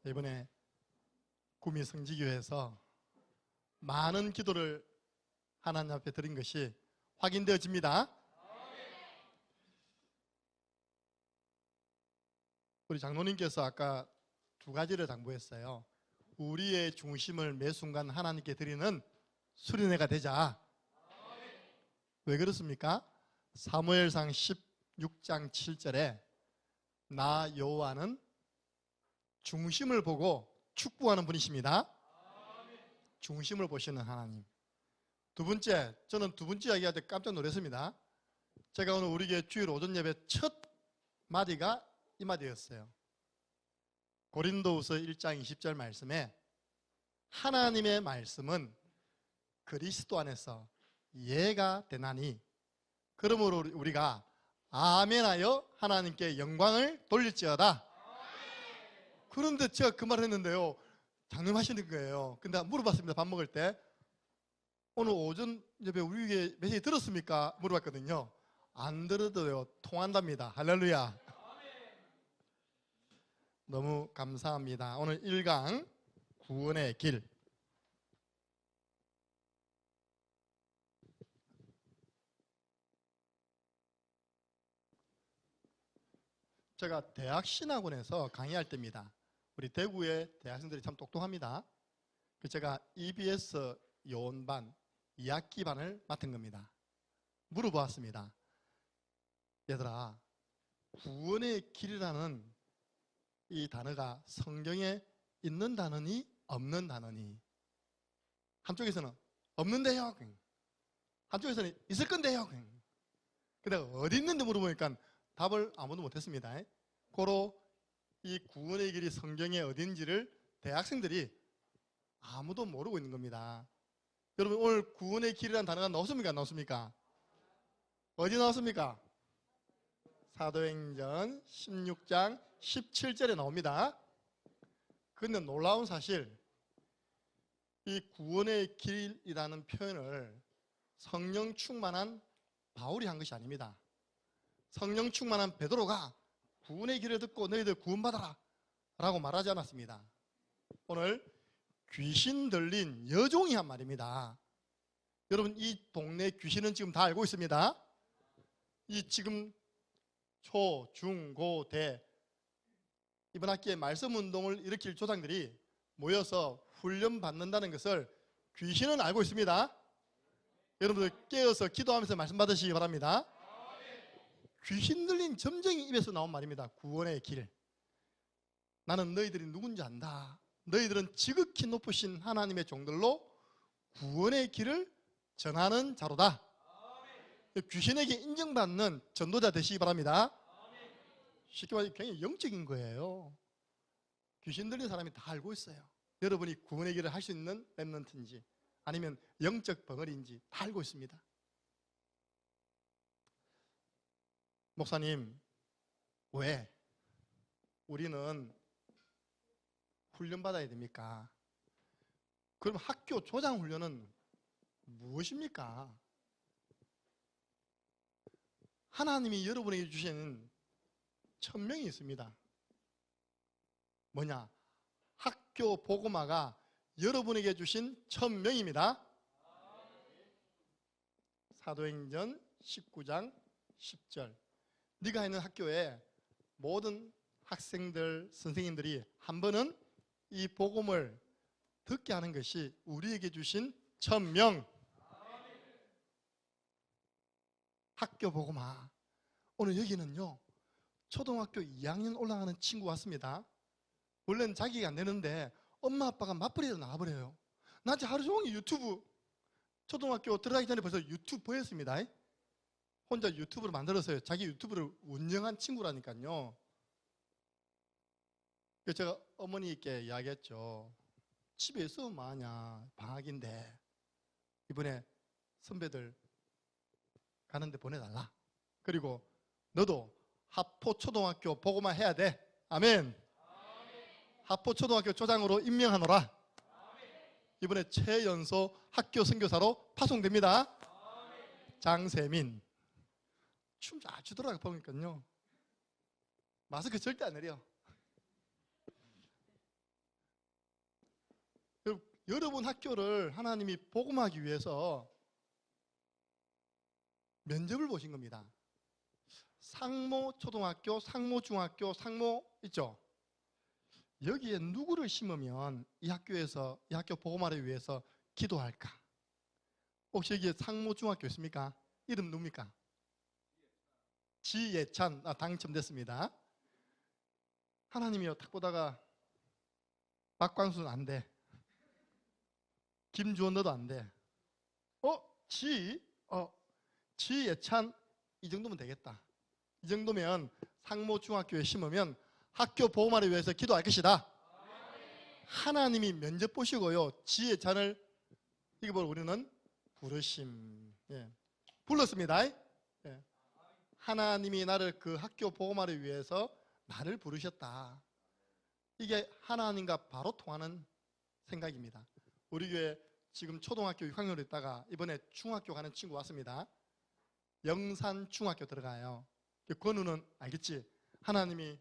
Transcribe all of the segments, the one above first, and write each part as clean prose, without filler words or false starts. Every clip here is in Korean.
이번에 구미 성지교회에서 많은 기도를 하나님 앞에 드린 것이 확인되어집니다. 우리 장로님께서 아까 두 가지를 당부했어요. 우리의 중심을 매 순간 하나님께 드리는 수련회가 되자. 왜 그렇습니까? 사무엘상 16장 7절에 나 여호와는 중심을 보고 축복하는 분이십니다. 중심을 보시는 하나님. 두 번째, 저는 두 번째 이야기할 때 깜짝 놀랐습니다. 제가 오늘 우리 교회 주일 오전 예배 첫 마디가 이 마디였어요. 고린도후서 1장 20절 말씀에 하나님의 말씀은 그리스도 안에서 예가 되나니 그러므로 우리가 아멘하여 하나님께 영광을 돌릴지어다. 그런데 제가 그 말을 했는데요, 장담하시는 거예요. 근데 물어봤습니다. 밥 먹을 때 오늘 오전 예배 우리 교회 메시지 들었습니까? 물어봤거든요. 안 들어도요 통한답니다. 할렐루야. 너무 감사합니다. 오늘 1강 구원의 길. 제가 대학신학원에서 강의할 때입니다. 우리 대구의 대학생들이 참 똑똑합니다. 제가 EBS 요원반 2학기반을 맡은 겁니다. 물어보았습니다. 얘들아, 구원의 길이라는 이 단어가 성경에 있는 단어니 없는 단어니? 한쪽에서는 없는데요, 한쪽에서는 있을 건데요. 근데 어디 있는데 물어보니까 답을 아무도 못했습니다. 고로 이 구원의 길이 성경에 어딘지를 대학생들이 아무도 모르고 있는 겁니다. 여러분, 오늘 구원의 길이라는 단어가 나왔습니까? 안 나왔습니까? 어디 나왔습니까? 사도행전 16장 17절에 나옵니다. 그런데 놀라운 사실, 이 구원의 길이라는 표현을 성령 충만한 바울이 한 것이 아닙니다. 성령 충만한 베드로가 구원의 길을 듣고 너희들 구원받아라 라고 말하지 않았습니다. 오늘 귀신 들린 여종이 한 말입니다. 여러분, 이 동네 귀신은 지금 다 알고 있습니다. 이 지금 초, 중, 고, 대 이번 학기에 말씀 운동을 일으킬 조상들이 모여서 훈련 받는다는 것을 귀신은 알고 있습니다. 여러분들 깨어서 기도하면서 말씀 받으시기 바랍니다. 귀신 들린 점쟁이 입에서 나온 말입니다. 구원의 길. 나는 너희들이 누군지 안다. 너희들은 지극히 높으신 하나님의 종들로 구원의 길을 전하는 자로다. 귀신에게 인정받는 전도자 되시기 바랍니다. 쉽게 말해서 굉장히 영적인 거예요. 귀신 들린 사람이 다 알고 있어요. 여러분이 구원의 길을 할 수 있는 랩런트인지 아니면 영적 벙어리인지 다 알고 있습니다. 목사님, 왜 우리는 훈련받아야 됩니까? 그럼 학교 조장 훈련은 무엇입니까? 하나님이 여러분에게 주신 천명이 있습니다. 뭐냐? 학교 복음화가 여러분에게 주신 천명입니다. 사도행전 19장 10절. 네가 있는 학교에 모든 학생들, 선생님들이 한 번은 이 복음을 듣게 하는 것이 우리에게 주신 천명. 학교 복음화. 오늘 여기는요, 초등학교 2학년 올라가는 친구 왔습니다. 원래는 자기가 안 되는데 엄마 아빠가 맞벌이로 나와버려요. 나한테 하루 종일 유튜브, 초등학교 들어가기 전에 벌써 유튜브 보였습니다. 혼자 유튜브를 만들었어요. 자기 유튜브를 운영한 친구라니까요. 그래서 제가 어머니께 이야기했죠. 집에 있으면 뭐하냐, 방학인데 이번에 선배들 가는데 보내달라. 그리고 너도 하포초등학교 보고만 해야 돼. 아멘. 하포초등학교 조장으로 임명하노라. 이번에 최연소 학교 선교사로 파송됩니다. 장세민. 춤 잘 추더라고요. 보니까요. 마스크 절대 안 내려. 여러분 학교를 하나님이 복음하기 위해서 면접을 보신 겁니다. 상모 초등학교, 상모 중학교, 상모 있죠? 여기에 누구를 심으면 이 학교에서 이 학교 복음화를 위해서 기도할까? 혹시 여기에 상모 중학교 있습니까? 이름 누굽니까? 지예찬. 당첨됐습니다. 하나님이요, 딱 보다가 박광수는 안 돼. 김주원 너도 안 돼. 지예찬 이 정도면 되겠다. 이 정도면 상모 중학교에 심으면 학교 복음화를 위해서 기도할 것이다. 하나님이 면접 보시고요, 지예찬을 이걸 우리는 부르심. 예. 불렀습니다. 예. 하나님이 나를 그 학교 복음화를 위해서 나를 부르셨다. 이게 하나님과 바로 통하는 생각입니다. 우리 교회 지금 초등학교 6학년으로 있다가 이번에 중학교 가는 친구 왔습니다. 영산 중학교 들어가요. 권우는 알겠지? 하나님이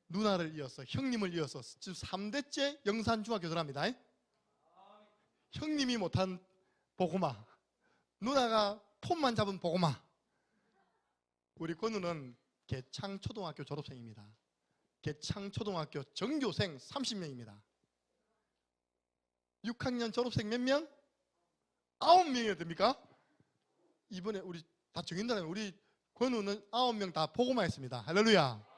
누나를 이어서, 형님을 이어서 지금 3대째 영산 중학교 들어갑니다. 형님이 못한 복음화, 누나가 폼만 잡은 복음화. 우리 권우는 개창초등학교 졸업생입니다. 개창초등학교 전교생 30명입니다. 6학년 졸업생 몇 명? 9명이나 됩니까? 이번에 우리 다 정인다면 우리 권우는 9명 다 복음화 했습니다. 할렐루야.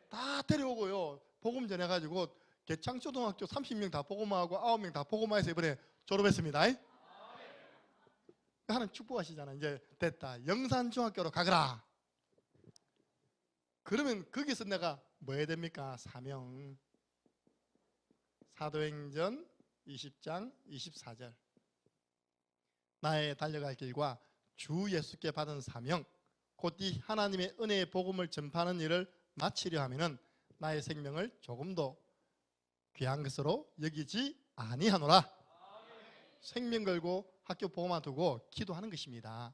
다 데려오고요, 복음 전해가지고 개창초등학교 30명 다 복음화하고 9명 다 복음화해서 이번에 졸업했습니다. 하나님 축복하시잖아. 이제 됐다. 영산중학교로 가거라. 그러면 거기서 내가 뭐 해야 됩니까? 사명. 사도행전 20장 24절. 나의 달려갈 길과 주 예수께 받은 사명, 곧 이 하나님의 은혜의 복음을 전파하는 일을 마치려 하면은 나의 생명을 조금도 귀한 것으로 여기지 아니하노라. 생명 걸고 학교 복음화 두고 기도하는 것입니다.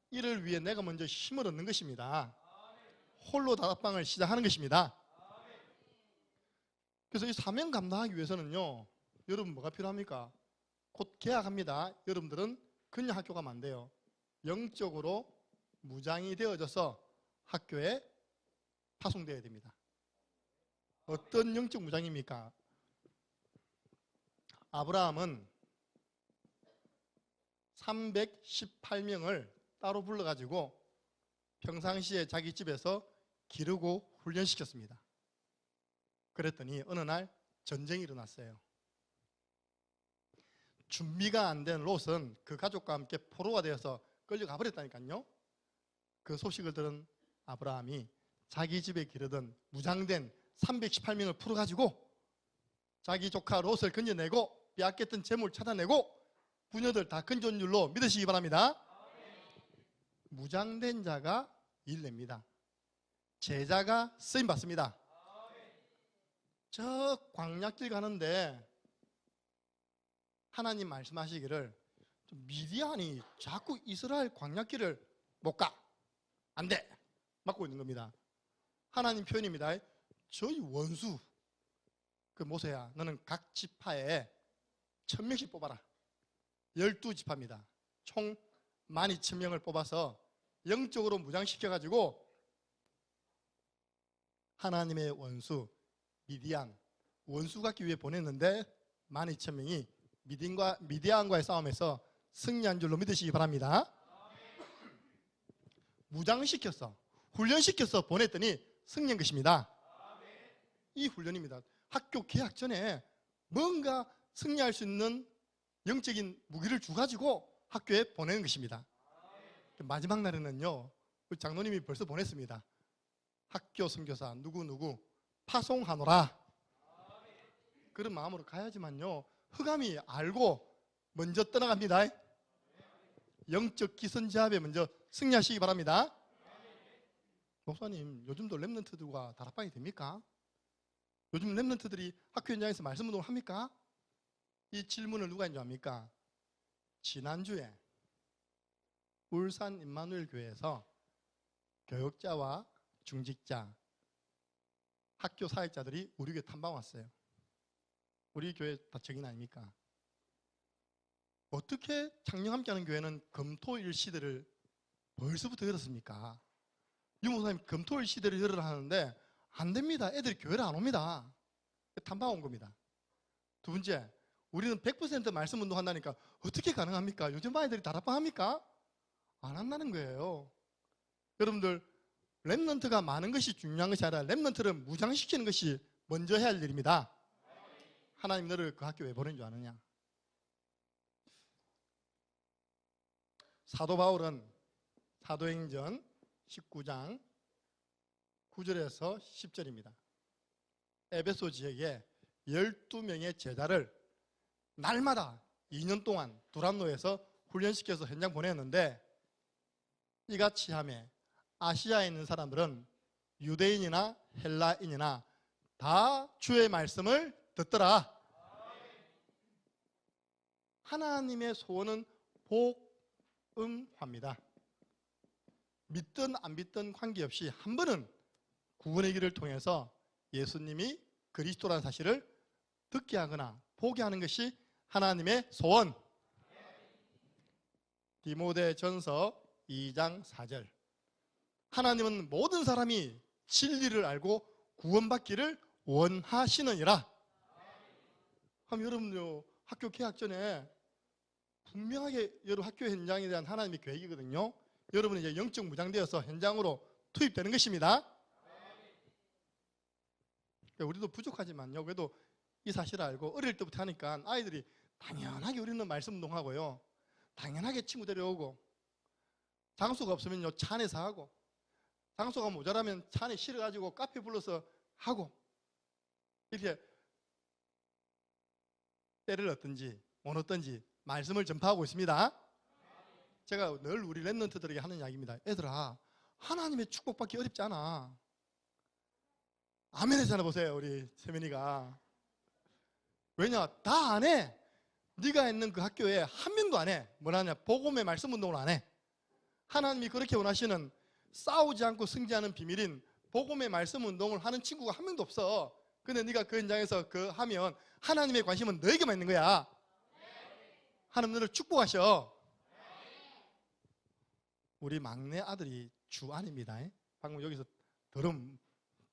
이를 위해 내가 먼저 힘을 얻는 것입니다. 홀로 다락방을 시작하는 것입니다. 그래서 이 사명 감당하기 위해서는요, 여러분 뭐가 필요합니까? 곧 계약합니다. 여러분들은 그냥 학교 가면 안 돼요. 영적으로 무장이 되어져서 학교에 파송되어야 됩니다. 어떤 영적 무장입니까? 아브라함은 318명을 따로 불러가지고 평상시에 자기 집에서 기르고 훈련시켰습니다. 그랬더니 어느 날 전쟁이 일어났어요. 준비가 안 된 롯은 그 가족과 함께 포로가 되어서 끌려가 버렸다니까요. 그 소식을 들은 아브라함이 자기 집에 기르던 무장된 318명을 풀어가지고 자기 조카 롯을 건져내고 빼앗겼던 재물 찾아내고 부녀들 다 건져온 줄로 믿으시기 바랍니다. 무장된 자가 일냅니다. 제자가 쓰임 받습니다. 저 광야길 가는데 하나님 말씀하시기를 미디안이 자꾸 이스라엘 광야길을 못 가. 안 돼. 막고 있는 겁니다. 하나님 표현입니다. 저희 원수 그 모세야, 너는 각 지파에 1000명씩 뽑아라. 12지파입니다. 총 12,000명을 뽑아서 영적으로 무장시켜가지고 하나님의 원수 미디안 원수 갖기 위해 보냈는데 12,000명이 미디안과의 싸움에서 승리한 줄로 믿으시기 바랍니다. 무장시켜서 훈련시켜서 보냈더니 승리한 것입니다. 이 훈련입니다. 학교 개학 전에 뭔가 승리할 수 있는 영적인 무기를 주가지고 학교에 보내는 것입니다. 마지막 날에는요, 우리 장로님이 벌써 보냈습니다. 학교 선교사 누구누구 파송하노라. 그런 마음으로 가야지만요, 흑암이 알고 먼저 떠나갑니다. 영적 기선제압에 먼저 승리하시기 바랍니다. 목사님, 요즘도 렘넌트들과 다락방이 됩니까? 요즘 렘넌트들이 학교 현장에서 말씀 운동을 합니까? 이 질문을 누가 했는지 압니까? 지난주에 울산 임마누엘 교회에서 교육자와 중직자, 학교 사역자들이 우리 교회 탐방 왔어요. 우리 교회 다 증인 아닙니까? 어떻게 창녕 함께하는 교회는 금토일 시대를 벌써부터 열었습니까? 유목사님 금토일 시대를 열으라 하는데 안 됩니다. 애들이 교회를 안 옵니다. 탐방 온 겁니다. 두 번째, 우리는 100% 말씀 운동한다니까 어떻게 가능합니까? 요즘 아이들이 다락방 합니까? 안 한다는 거예요. 여러분들, 렘넌트가 많은 것이 중요한 것이 아니라 렘넌트를 무장시키는 것이 먼저 해야 할 일입니다. 하나님 너를 그 학교 왜 보낸 줄 아느냐? 사도 바울은 사도행전 19장 9절에서 10절입니다. 에베소 지역에 12명의 제자를 날마다 2년 동안 두란노에서 훈련시켜서 현장 보냈는데, 이같이 하매 아시아에 있는 사람들은 유대인이나 헬라인이나 다 주의 말씀을 듣더라. 하나님의 소원은 복음화입니다. 믿든 안 믿든 관계없이 한 번은 구원의 길을 통해서 예수님이 그리스도라는 사실을 듣게 하거나 보게 하는 것이 하나님의 소원. 디모데전서 2장 4절. 하나님은 모든 사람이 진리를 알고 구원받기를 원하시느니라. 그럼 여러분들 학교 개학 전에 분명하게 여러분 학교 현장에 대한 하나님의 계획이거든요. 여러분은 이제 영적 무장되어서 현장으로 투입되는 것입니다. 우리도 부족하지만요, 그래도 이 사실을 알고 어릴 때부터 하니까 아이들이 당연하게 우리는 말씀 운동하고요, 당연하게 친구 데려오고, 장소가 없으면요 차 안에서 하고, 장소가 모자라면 차 안에 실어가지고 카페 불러서 하고, 이렇게 때를 얻든지 못 얻든지 말씀을 전파하고 있습니다. 제가 늘 우리 렘넌트들에게 하는 이야기입니다. 얘들아, 하나님의 축복받기 어렵지 않아. 아멘 했잖아. 보세요, 우리 세민이가. 왜냐? 다 안 해. 네가 있는 그 학교에 한 명도 안 해. 뭐라냐? 복음의 말씀 운동을 안 해. 하나님이 그렇게 원하시는 싸우지 않고 승리하는 비밀인 복음의 말씀 운동을 하는 친구가 한 명도 없어. 근데 네가 그 현장에서 그 하면 하나님의 관심은 너에게만 있는 거야. 하나님 너를 축복하셔. 우리 막내 아들이 주안입니다. 방금 여기서 더럼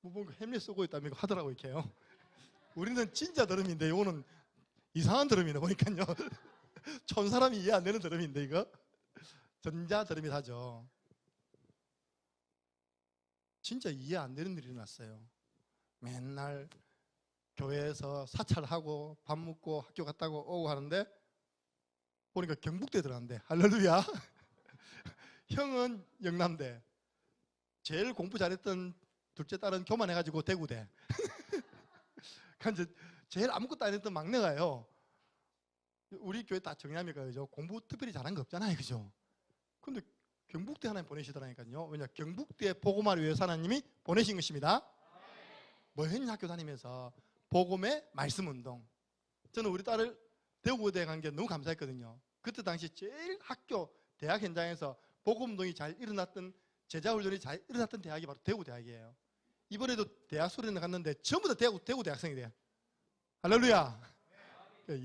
뭔가 헬멧 쓰고 있다며 하더라고 이렇게요. 우리는 진짜 더럼인데 이거는 이상한 더럼이네 보니까요. 촌 사람이 이해 안 되는 더럼인데 이거 전자 더럼이 하죠. 진짜 이해 안 되는 일이 났어요. 맨날 교회에서 사찰하고 밥 먹고 학교 갔다고 오고 하는데 보니까 경북대 들어간대. 할렐루야. 형은 영남대, 제일 공부 잘했던 둘째 딸은 교만해가지고 대구대. 제일 아무것도 안 했던 막내가요. 우리 교회 다 정리합니까? 그죠? 공부 특별히 잘한 거 없잖아요. 그죠? 근데 경북대 하나님 보내시더라니까요. 왜냐? 경북대 복음화를 위해서 하나님이 보내신 것입니다. 뭐 했냐? 학교 다니면서 복음의 말씀 운동. 저는 우리 딸을 대구대에 간 게 너무 감사했거든요. 그때 당시 제일 학교 대학 현장에서 복음 운동이 잘 일어났던, 제자 훈련이 잘 일어났던 대학이 바로 대구 대학이에요. 이번에도 대학 수련회 갔는데 전부 다 대구 대학생이 돼요. 할렐루야.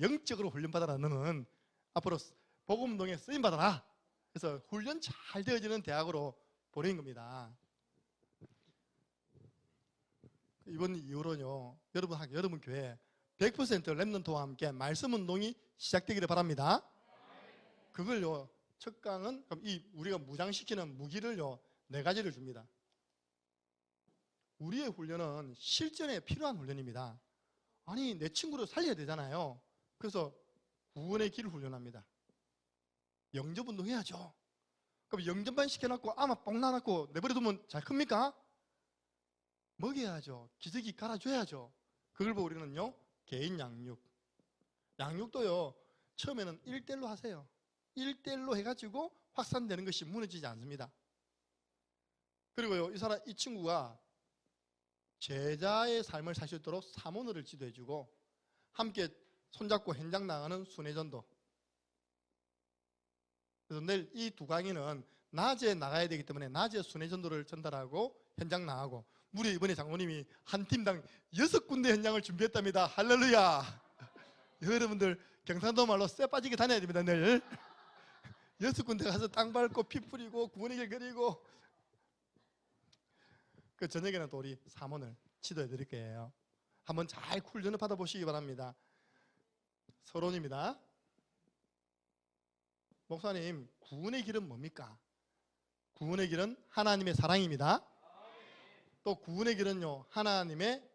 영적으로 훈련 받아라. 너는 앞으로 복음 운동에 쓰임 받아라. 그래서 훈련 잘 되어지는 대학으로 보낸 겁니다. 이번 이후로요, 여러분 교회 100% 렘넌트와 함께 말씀 운동이 시작되기를 바랍니다. 그걸요, 첫 강은 그럼 우리가 무장시키는 무기를요 4가지를 줍니다. 우리의 훈련은 실전에 필요한 훈련입니다. 아니, 내 친구를 살려야 되잖아요. 그래서 구원의 길을 훈련합니다. 영접 운동 해야죠. 그럼 영접만 시켜놓고 아마 뻥 나놓고 내버려두면 잘 큽니까? 먹여야죠. 기저귀 갈아줘야죠. 그걸 보고 우리는요, 개인 양육. 양육도요, 처음에는 1대1로 하세요. 1대1로 해가지고 확산되는 것이 무너지지 않습니다. 그리고요, 이 친구가 제자의 삶을 살 수 있도록 사모너를 지도해주고 함께 손잡고 현장 나가는 순회전도. 그래서 내일 이 2강의는 낮에 나가야 되기 때문에 낮에 순회전도를 전달하고 현장 나가고, 무려 이번에 장모님이 한 팀당 6군데 현장을 준비했답니다. 할렐루야. 여러분들 경상도 말로 쇠 빠지게 다녀야 됩니다. 늘 6군데 가서 땅 밟고 피 뿌리고 구원의 길 그리고. 그 저녁에는 또 우리 사문을 지도해 드릴 거예요. 한번 잘 훈련을 받아보시기 바랍니다. 서론입니다. 목사님, 구원의 길은 뭡니까? 구원의 길은 하나님의 사랑입니다. 또 구원의 길은요, 하나님의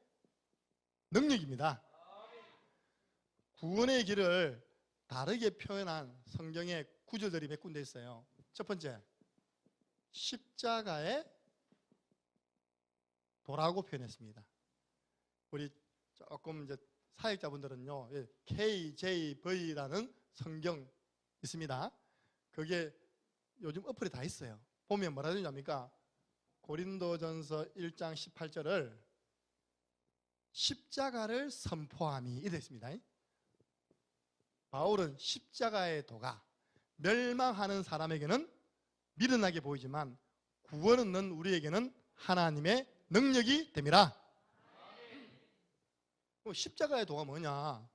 능력입니다. 구원의 길을 다르게 표현한 성경의 구절들이 몇 군데 있어요. 첫 번째, 십자가의 도라고 표현했습니다. 우리 조금 이제 사역자분들은요, KJV라는 성경 있습니다. 그게 요즘 어플에 다 있어요. 보면 뭐라 되는지 압니까? 고린도전서 1장 18절을 십자가를 선포함이 이래 있습니다. 바울은 십자가의 도가 멸망하는 사람에게는 미련하게 보이지만 구원 얻는 우리에게는 하나님의 능력이 됨이라. 십자가의 도가 뭐냐?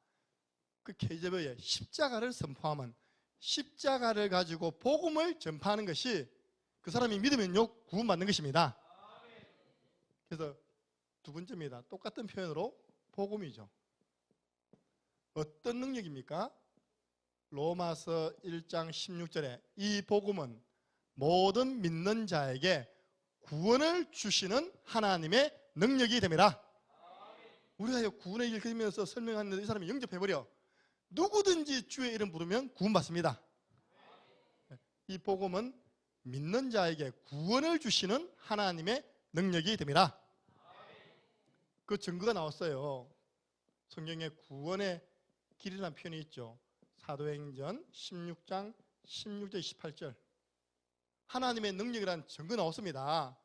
그 KJV의 십자가를 선포하면 십자가를 가지고 복음을 전파하는 것이 그 사람이 믿으면요 구원받는 것입니다. 그래서 두 번째입니다. 똑같은 표현으로 복음이죠. 어떤 능력입니까? 로마서 1장 16절에 이 복음은 모든 믿는 자에게 구원을 주시는 하나님의 능력이 됨이라. 우리가 구원의 길 그리면서 설명하는데 이 사람이 영접해버려. 누구든지 주의 이름 부르면 구원받습니다. 이 복음은 믿는 자에게 구원을 주시는 하나님의 능력이 됨이라. 그 증거가 나왔어요. 성경에 구원의 길이라는 표현이 있죠. 사도행전 16장 16절 18절. 하나님의 능력이라는 증거 나왔습니다.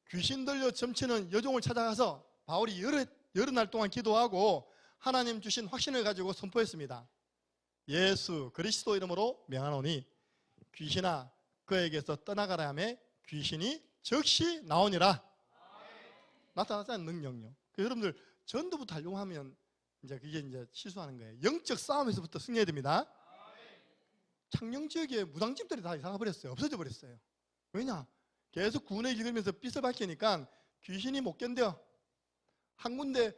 귀신 들려 점치는 여종을 찾아가서 바울이 여러 날 동안 기도하고 하나님 주신 확신을 가지고 선포했습니다. 예수 그리스도 이름으로 명하노니 귀신아 그에게서 떠나가라 하며 귀신이 즉시 나오니라. 나타났다는 능력요. 여러분들 전도부터 하려고 하면 이제 그게 이제 실수하는 거예요. 영적 싸움에서부터 승리해야 됩니다. 창녕 지역에 무당집들이 다 이사가 버렸어요. 없어져 버렸어요. 왜냐? 계속 구원의 길 걸면서 빛을 밝히니까 귀신이 못 견뎌. 한 군데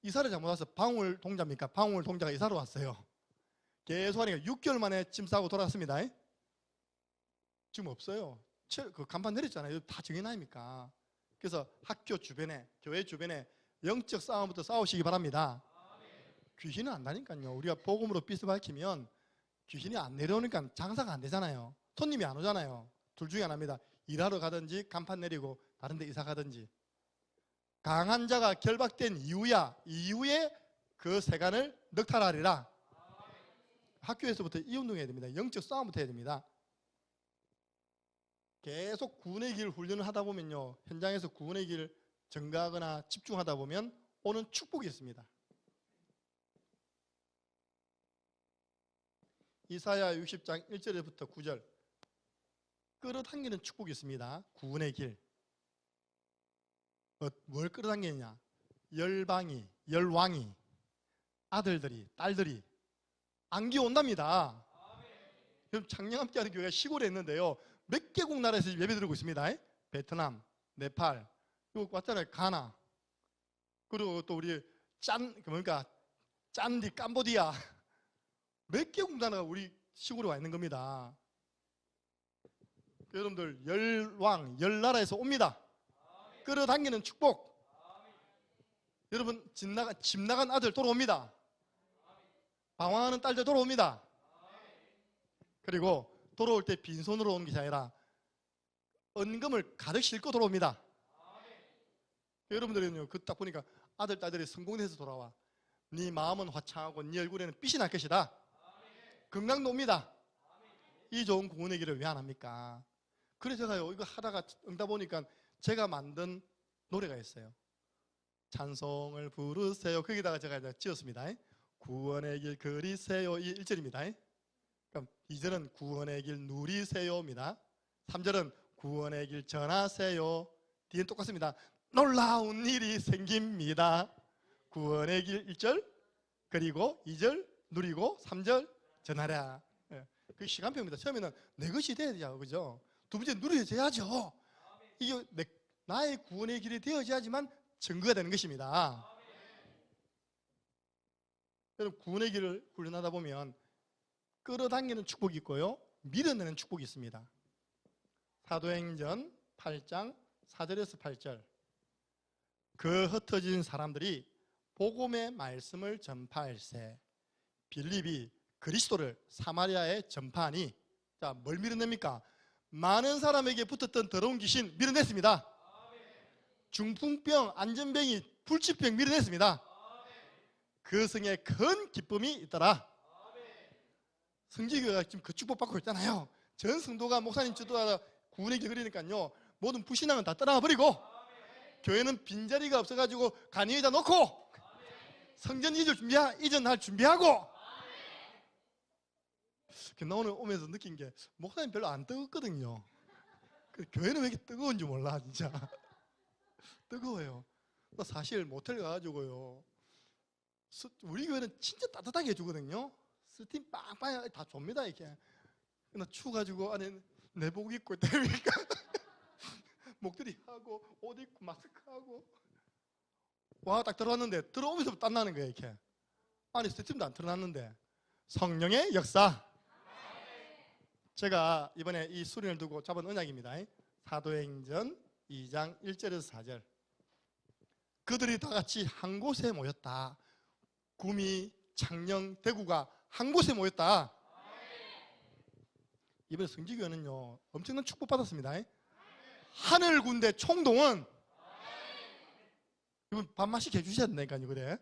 이사를 잘못 와서 방울 동자입니까? 방울 동자가 이사로 왔어요. 계속 하니까 6개월 만에 짐 싸고 돌아왔습니다. 지금 없어요. 그 간판 내렸잖아요. 다 정인 아닙니까? 그래서 학교 주변에, 교회 주변에 영적 싸움부터 싸우시기 바랍니다. 귀신은 안 나니까요. 우리가 복음으로 빛을 밝히면 귀신이 안 내려오니까 장사가 안 되잖아요. 손님이 안 오잖아요. 둘 중에 하나입니다. 일하러 가든지 간판 내리고 다른 데 이사 가든지. 강한 자가 결박된 이후에 그 세간을 넉탈하리라. 학교에서부터 이 운동해야 됩니다. 영적 싸움부터 해야 됩니다. 계속 구원의 길 훈련을 하다 보면요, 현장에서 구원의 길 증가하거나 집중하다 보면 오는 축복이 있습니다. 이사야 60장 1절부터 9절 끌어당기는 축복이 있습니다. 구원의 길. 뭘 끌어당기느냐? 열왕이 아들들이 딸들이 안기 온답니다. 여러분 창녕함께하는 교회가 시골에 있는데요, 몇 개국 나라에서 예배 드리고 있습니다. 베트남, 네팔, 이거 왔잖아요. 가나, 그리고 또 우리 짠디 캄보디아, 몇 개국 나라가 우리 시골에 와 있는 겁니다. 여러분들 열나라에서 옵니다. 끌어당기는 축복. 여러분 집 나간 아들 돌아옵니다. 방황하는 딸들 돌아옵니다. 그리고 돌아올 때 빈손으로 오는 것이 아니라 은금을 가득 싣고 돌아옵니다. 여러분들은요, 그 딱 보니까 아들 딸들이 성공해서 돌아와. 네 마음은 화창하고 네 얼굴에는 빛이 날 것이다. 건강도 옵니다. 이 좋은 구원의 길을 왜 안 합니까? 그래서 제가요, 이거 하다가 응답 보니까 제가 만든 노래가 있어요. 찬송을 부르세요. 거기다가 제가 이제 지었습니다. 구원의 길 그리세요. 이 1절입니다. 그럼 2절은 구원의 길 누리세요입니다. 3절은 구원의 길 전하세요. 뒤엔 똑같습니다. 놀라운 일이 생깁니다. 구원의 길 1절, 그리고 2절, 누리고 3절 전하라. 예. 그 시간표입니다. 처음에는 내 것이 돼야죠. 그죠? 두 번째 누려져야죠. 이게 나의 구원의 길이 되어져야지만 증거가 되는 것입니다. 여러분 구원의 길을 훈련하다 보면 끌어당기는 축복이 있고요. 밀어내는 축복이 있습니다. 사도행전 8장 4절에서 8절. 그 흩어진 사람들이 복음의 말씀을 전파할세 빌립이 그리스도를 사마리아에 전파하니 자, 뭘 밀어냅니까? 많은 사람에게 붙었던 더러운 귀신 밀어냈습니다. 중풍병, 안전병이, 불치병 밀어냈습니다. 그 성에 큰 기쁨이 있더라. 성지교회가 지금 그 축복받고 있잖아요. 전 성도가 목사님 주도하다 구원의 길 그리니까요. 모든 불신앙은 다 떠나버리고 교회는 빈자리가 없어가지고 간이에다 놓고 성전 이전할 준비하고. 나 오늘 오면서 느낀 게 목사님 별로 안 뜨겁거든요. 교회는 왜 이렇게 뜨거운지 몰라 진짜. 뜨거워요. 나 사실 모텔 가가지고요. 우리 교회는 진짜 따뜻하게 해주거든요. 스팀 빵빵 다 줍니다 이렇게. 나 추워가지고 안에 내복 입고 있다니까. 목도리 하고 옷 입고 마스크하고 와 딱 들어왔는데 들어오면서 땀나는 거예요 이렇게. 안에 스팀도 안 틀어놨는데 성령의 역사. 제가 이번에 이 수련을 두고 잡은 언약입니다. 사도행전 2장 1절에서 4절. 그들이 다 같이 한 곳에 모였다. 구미, 창녕, 대구가 한 곳에 모였다. 이번에 성지교회는요 엄청난 축복받았습니다. 하늘 군대 총동원. 이분 밥맛이 해주셔야 된다니까요. 그래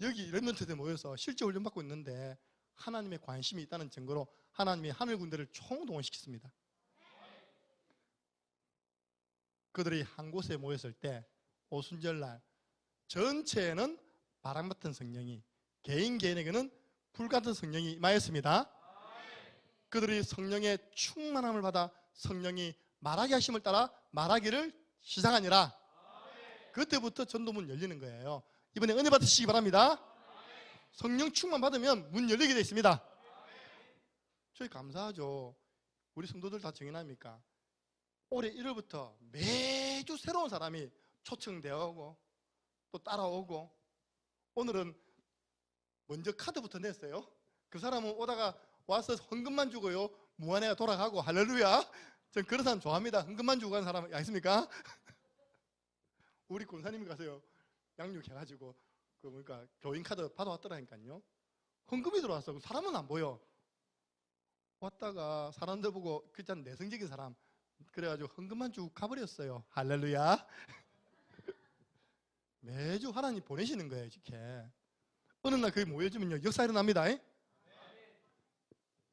여기 랩런트들 모여서 실제 훈련받고 있는데 하나님의 관심이 있다는 증거로 하나님이 하늘 군대를 총동원시켰습니다. 그들이 한 곳에 모였을 때 오순절날 전체에는 바람 같은 성령이, 개인에게는 불 같은 성령이 임하였습니다. 그들이 성령의 충만함을 받아 성령이 말하게 하심을 따라 말하기를 시작하니라. 그때부터 전도문 열리는 거예요. 이번에 은혜 받으시기 바랍니다. 성령 충만 받으면 문 열리게 되어 있습니다. 저희 감사하죠. 우리 성도들 다 정인합니까? 올해 1월부터 매주 새로운 사람이 초청되어 오고 또 따라오고, 오늘은 먼저 카드부터 냈어요. 그 사람은 오다가 와서 헌금만 주고요 무한회가 돌아가고. 할렐루야. 전 그런 사람 좋아합니다. 헌금만 주고 가는 사람 아십니까? 우리 권사님이 가서요 양육해가지고 교인 카드 받아왔더라니까요. 헌금이 들어왔어. 사람은 안 보여. 왔다가 사람들 보고 그냥 내성적인 사람 그래가지고 헌금만 주고 가버렸어요. 할렐루야. 매주 하나님 보내시는 거예요 이렇게. 어느 날 그게 모여지면요 역사 일어납니다.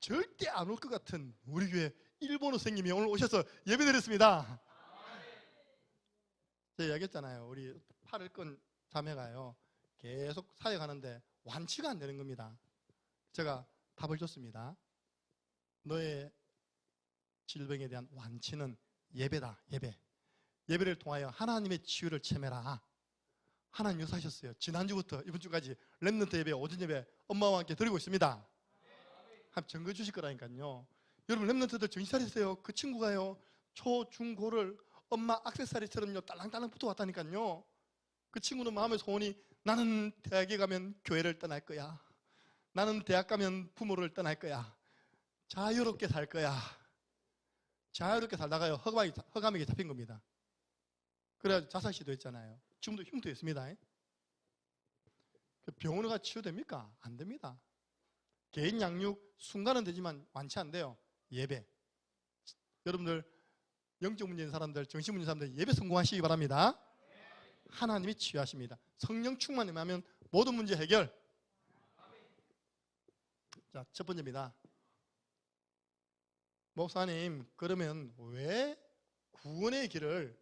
절대 안 올 것 같은 우리 교회 일본어 선생님이 오늘 오셔서 예배드렸습니다. 제가 이야기했잖아요. 우리 팔을 끈 자매가요 계속 사역하는데 완치가 안 되는 겁니다. 제가 답을 줬습니다. 너의 질병에 대한 완치는 예배다. 예배를 통하여 하나님의 치유를 체매라. 하나님 역사하셨어요. 지난주부터 이번 주까지 렘넌트 예배, 오전 예배 엄마와 함께 드리고 있습니다. 한 증거 주실 거라니까요. 여러분 렘넌트들 정신 차리세요. 그 친구가요 초, 중, 고를 엄마 액세서리처럼요 딸랑딸랑 붙어왔다니까요. 그 친구는 마음의 소원이 나는 대학에 가면 교회를 떠날 거야. 나는 대학 가면 부모를 떠날 거야. 자유롭게 살 거야. 자유롭게 살다가요 허감에게 잡힌 겁니다. 그래서 자살 시도했잖아요. 지금도 흉터였습니다. 병원에 가 치유됩니까? 안 됩니다. 개인 양육 순간은 되지만 완치 안 돼요. 예배. 여러분들 영적 문제인 사람들, 정신 문제인 사람들 예배 성공하시기 바랍니다. 하나님이 치유하십니다. 성령 충만이 하면 모든 문제 해결. 자, 첫 번째입니다. 목사님, 그러면 왜 구원의 길을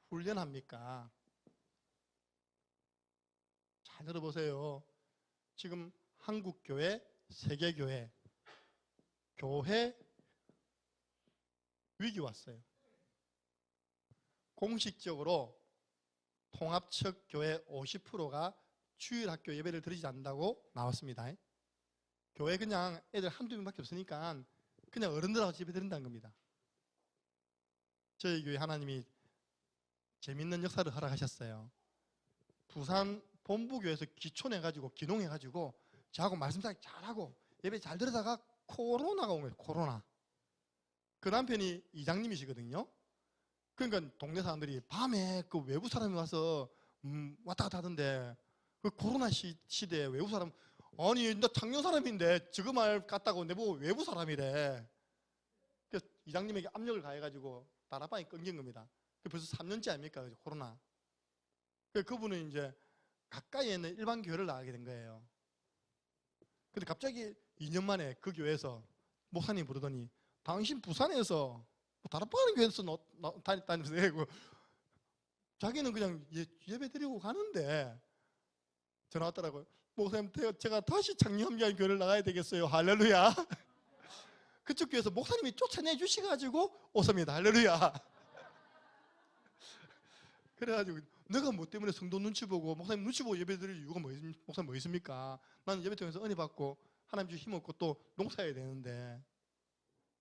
훈련합니까? 잘 들어보세요. 지금 한국교회, 세계교회, 교회 위기 왔어요. 공식적으로 통합적 교회 50%가 주일 학교 예배를 드리지 않는다고 나왔습니다. 교회 그냥 애들 한두 명밖에 없으니까 그냥 어른들하고 예배 드린다는 겁니다. 저희 교회 하나님이 재밌는 역사를 허락하셨어요. 부산 본부교회에서 기촌해가지고 기농해가지고 저하고 말씀 잘하고 예배 잘 들으다가 코로나가 온 거예요. 코로나. 그 남편이 이장님이시거든요. 그러니까 동네 사람들이 밤에 그 외부 사람이 와서 왔다 갔다 하던데 그 코로나 시대에 외부 사람 아니 나 작년 사람인데 지금 말 같다고 내보고 외부 사람이래. 그래서 이장님에게 압력을 가해가지고 다락방이 끊긴 겁니다. 벌써 3년째 아닙니까 코로나. 그분은 이제 가까이에 있는 일반 교회를 나가게 된 거예요. 근데 갑자기 2년 만에 그 교회에서 목사님 부르더니 당신 부산에서 다락방하는 교회에서 다니면서 되고 자기는 그냥 예배 드리고 가는데 전화 왔더라고요. 목사님 제가 다시 창립합리한 교회를 나가야 되겠어요. 할렐루야. 그쪽 교회에서 목사님이 쫓아내 주셔가지고 오섭니다. 할렐루야. 그래가지고 내가 뭐 때문에 성도 눈치 보고 목사님 눈치 보고 예배 드릴 이유가 목사님 뭐 있습니까? 나는 예배 통해서 은혜 받고 하나님 주신 힘 얻고 또 농사해야 되는데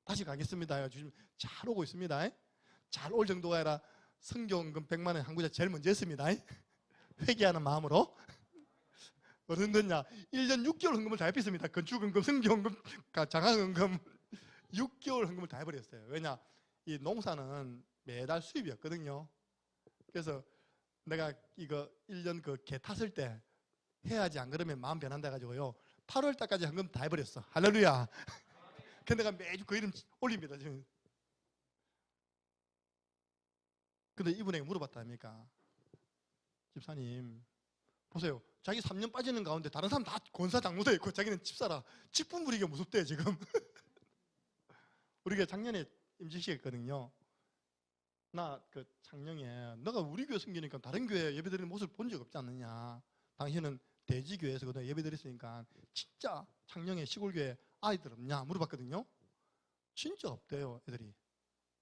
다시 가겠습니다. 주님 잘 오고 있습니다. 잘 올 정도가 아니라 성경금 100만 원 한 구자 제일 먼저 했습니다. 회개하는 마음으로. 어른들냐 1년 6개월 헌금을 다 해버렸습니다. 건축헌금, 성경헌금, 장학헌금 6개월 헌금을 다 해버렸어요. 왜냐 이 농사는 매달 수입이었거든요. 그래서 내가 이거 1년 그 개 탔을 때 해야지 안 그러면 마음 변한다 해가지고요 8월 달까지 헌금 다 해버렸어. 할렐루야. 근데 내가 매주 그 이름 올립니다 지금. 근데 이분에게 물어봤다니까 집사님 보세요. 자기 3년 빠지는 가운데 다른 사람 다 권사 장로도 있고 자기는 집사라. 직분 부리기가 무섭대 지금. 우리가 작년에 임직식 했거든요. 나 그 작년에 너가 우리 교회 섬기니까 다른 교회 예배드리는 모습을 본 적 없지 않느냐. 당신은 대지교회에서 그동안 예배드렸으니까 진짜 작년에 시골교회 아이들 없냐 물어봤거든요. 진짜 없대요 애들이.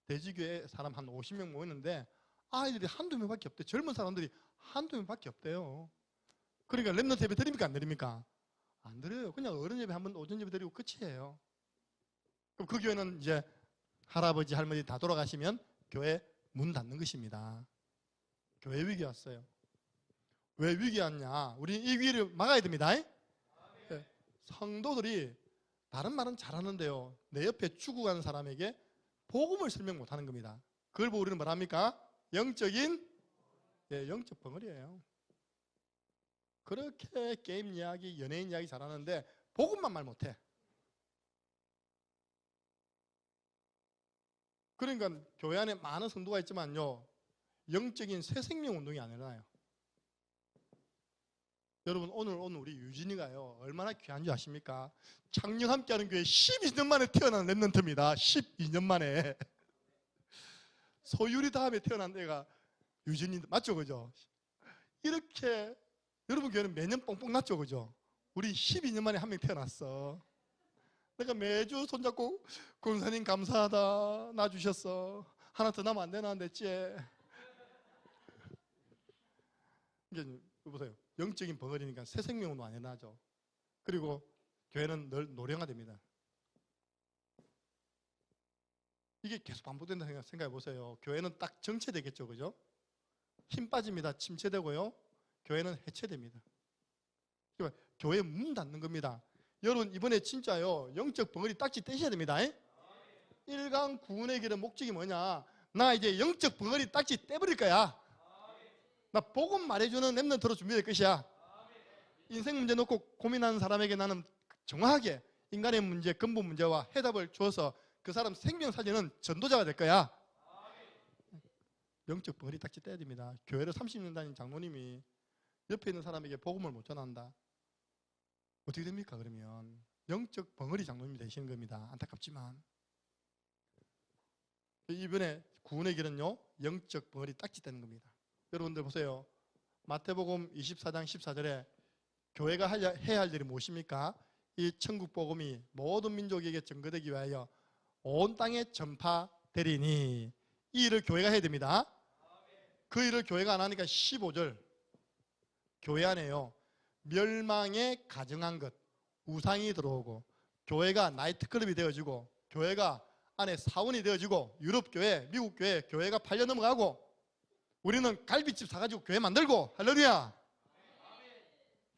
대지교회 사람 한 50명 모였는데 아이들이 한두 명밖에 없대. 젊은 사람들이 한두 명밖에 없대요. 그러니까 렘넌트 예배 드립니까 안 드립니까? 안 드려요. 그냥 어른 예배 한번 오전 예배 드리고 끝이에요. 그럼 그 교회는 이제 할아버지 할머니 다 돌아가시면 교회 문 닫는 것입니다. 교회 위기 왔어요. 왜 위기 왔냐? 우리 이 위기를 막아야 됩니다. 네. 성도들이 다른 말은 잘하는데요. 내 옆에 죽어가는 사람에게 복음을 설명 못하는 겁니다. 그걸 보고 우리는 뭐라 합니까? 영적인 영적 벙어리예요. 그렇게 게임 이야기, 연예인 이야기 잘하는데 복음만 말 못해. 그러니까 교회 안에 많은 성도가 있지만요 영적인 새 생명 운동이 안 일어나요. 여러분 오늘 우리 유진이가요 얼마나 귀한 줄 아십니까? 창녕 함께하는 교회 12년 만에 태어난 렘넌트입니다. 12년 만에. 소율이 다음에 태어난 애가 유진이 맞죠 그죠? 이렇게 여러분 교회는 매년 뽕뽕 났죠 그죠? 우리 12년 만에 한 명 태어났어. 내가 매주 손잡고 권사님 감사하다 놔주셨어. 하나 더 나면 안 되나 냈지. 이게 보세요. 영적인 벙어리니까 새 생명은 안 일어나죠. 그리고 교회는 늘 노령화됩니다. 이게 계속 반복된다 생각해 보세요. 교회는 딱 정체되겠죠 그죠? 힘 빠집니다. 침체되고요. 교회는 해체됩니다. 그러니까 교회 문 닫는 겁니다. 여러분 이번에 진짜요 영적 벙어리 딱지 떼셔야 됩니다. 1강 구원의 길의 목적이 뭐냐? 나 이제 영적 벙어리 딱지 떼버릴 거야. 나 복음 말해주는 렘넌트로 준비될 것이야. 인생 문제 놓고 고민하는 사람에게 나는 정확하게 인간의 문제, 근본 문제와 해답을 주어서 그 사람 생명 살리는 전도자가 될 거야. 영적 벙어리 딱지 떼야 됩니다. 교회를 30년 다닌 장로님이 옆에 있는 사람에게 복음을 못 전한다. 어떻게 됩니까? 그러면 영적 벙어리 장로님이 되시는 겁니다. 안타깝지만 이번에 구원의 길은요 영적 벙어리 딱지 떼는 겁니다. 여러분들 보세요. 마태복음 24장 14절에 교회가 해야 할 일이 무엇입니까? 이 천국 복음이 모든 민족에게 전거되기 위하여 온 땅에 전파되리니 이 일을 교회가 해야 됩니다. 그 일을 교회가 안 하니까 15절 교회 안에요 멸망에 가증한 것, 우상이 들어오고 교회가 나이트클럽이 되어지고 교회가 안에 사원이 되어지고 유럽 교회, 미국 교회, 교회가 팔려 넘어가고 우리는 갈비집 사가지고 교회 만들고 할렐루야.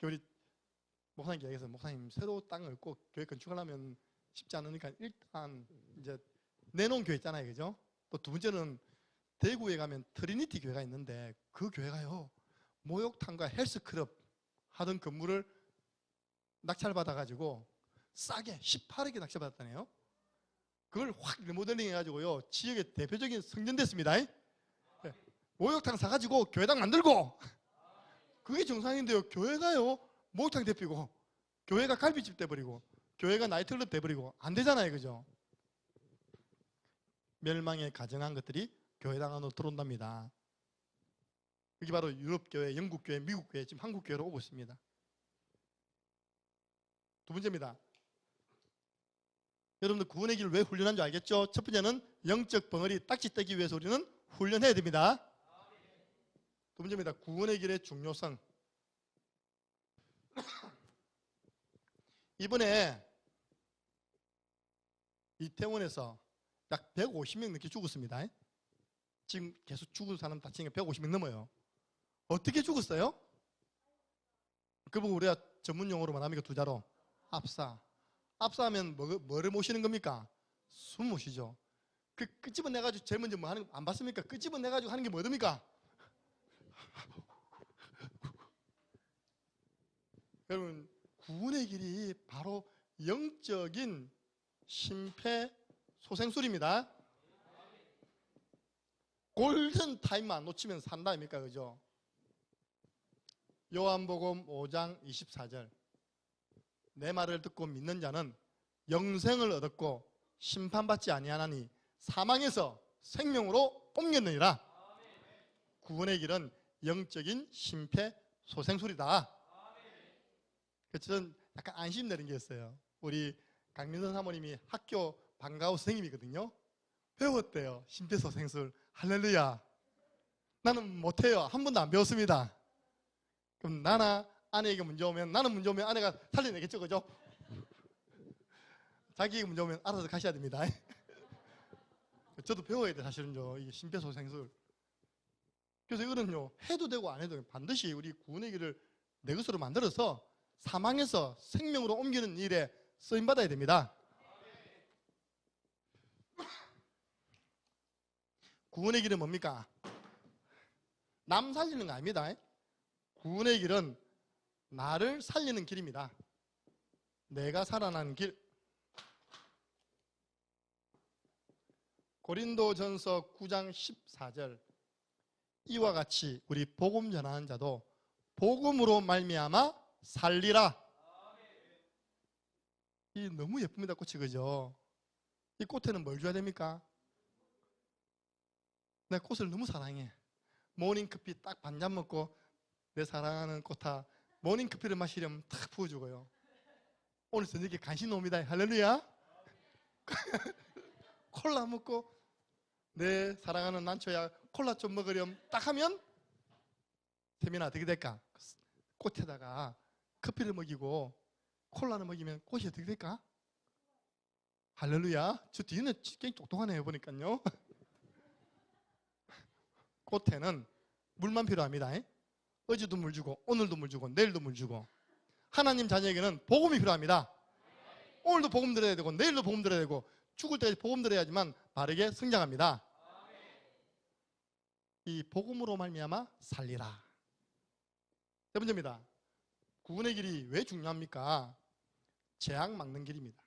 우리 목사님 얘기해서 목사님 새로 땅을 얻고 교회 건축하려면 쉽지 않으니까 일단 이제 내놓은 교회 있잖아요, 그죠? 또 두 번째는 대구에 가면 트리니티 교회가 있는데 그 교회가요 목욕탕과 헬스클럽 하던 건물을 낙찰받아가지고 싸게 18억에 낙찰받았다네요. 그걸 확 리모델링 해가지고요 지역의 대표적인 성전 됐습니다. 목욕탕 사가지고 교회당 만들고 그게 정상인데요. 교회가요 목욕탕 대피고 교회가 갈비집 돼버리고 교회가 나이트클럽 돼버리고 안 되잖아요, 그죠? 멸망에 가증한 것들이 교회당 안으로 들어온답니다. 이게 바로 유럽교회, 영국교회, 미국교회, 지금 한국교회로 오고 있습니다. 두 번째입니다. 여러분들 구원의 길을 왜 훈련한 줄 알겠죠? 첫 번째는 영적 벙어리 딱지 떼기 위해서 우리는 훈련해야 됩니다. 두 번째입니다. 구원의 길의 중요성. 이번에 이태원에서 약 150명 넘게 죽었습니다. 지금 계속 죽은 사람 다치는 게 150명 넘어요. 어떻게 죽었어요? 그 부분 우리가 전문 용어로 말합니까? 두 자로 압사. 압사하면 뭐를 모시는 겁니까? 숨 모시죠. 그 끄집어내가지고 제일 먼저 뭐 하는 거 안 봤습니까? 끄집어내가지고 하는 게 뭐입니까? 여러분 구원의 길이 바로 영적인 심폐소생술입니다. 골든 타임만 놓치면 산다 아닙니까? 그죠? 요한복음 5장 24절 내 말을 듣고 믿는 자는 영생을 얻었고 심판받지 아니하나니 사망에서 생명으로 옮겼느니라. 구원의 길은 영적인 심폐소생술이다. 그래서 저는 약간 안심 내린 게 있어요. 우리 강민선 사모님이 학교 방과후 선생님이거든요. 배웠대요. 심폐소생술. 할렐루야. 나는 못해요. 한 번도 안 배웠습니다. 그럼 나나 아내에게 문제 오면 나는 문제 오면 아내가 살려내겠죠, 그죠? 자기에게 문제 오면 알아서 가셔야 됩니다. 저도 배워야 돼 사실은요. 이게 심폐소생술. 그래서 이거는요 해도 되고 안 해도 되고 반드시 우리 구원의 길을 내 것으로 만들어서 사망에서 생명으로 옮기는 일에 쓰임받아야 됩니다. 구원의 길은 뭡니까? 남 살리는 거 아닙니다. 구원의 길은 나를 살리는 길입니다. 내가 살아나는 길. 고린도전서 9장 14절 이와 같이 우리 복음 전하는 자도 복음으로 말미암아 살리라. 이 너무 예쁩니다. 꽃이, 그죠? 이 꽃에는 뭘 줘야 됩니까? 내가 꽃을 너무 사랑해. 모닝커피 딱 반잔 먹고 내 사랑하는 꽃아 모닝커피를 마시려면 탁 부어주고요. 오늘 저녁에 간식 옵니다. 할렐루야. 콜라 먹고 내 사랑하는 난초야 콜라 좀 먹으렴 딱 하면 태민아 어떻게 될까? 꽃에다가 커피를 먹이고 콜라를 먹이면 꽃이 어떻게 될까? 할렐루야. 저 뒤에는 굉장히 똑똑하네요 보니까요. 꽃에는 물만 필요합니다. 어제도 물 주고 오늘도 물 주고 내일도 물 주고 하나님 자녀에게는 복음이 필요합니다. 오늘도 복음 들어야 되고 내일도 복음 들어야 되고 죽을 때까지 복음 들어야지만 바르게 성장합니다. 이 복음으로 말미암아 살리라. 세 번째입니다. 구원의 길이 왜 중요합니까? 재앙 막는 길입니다.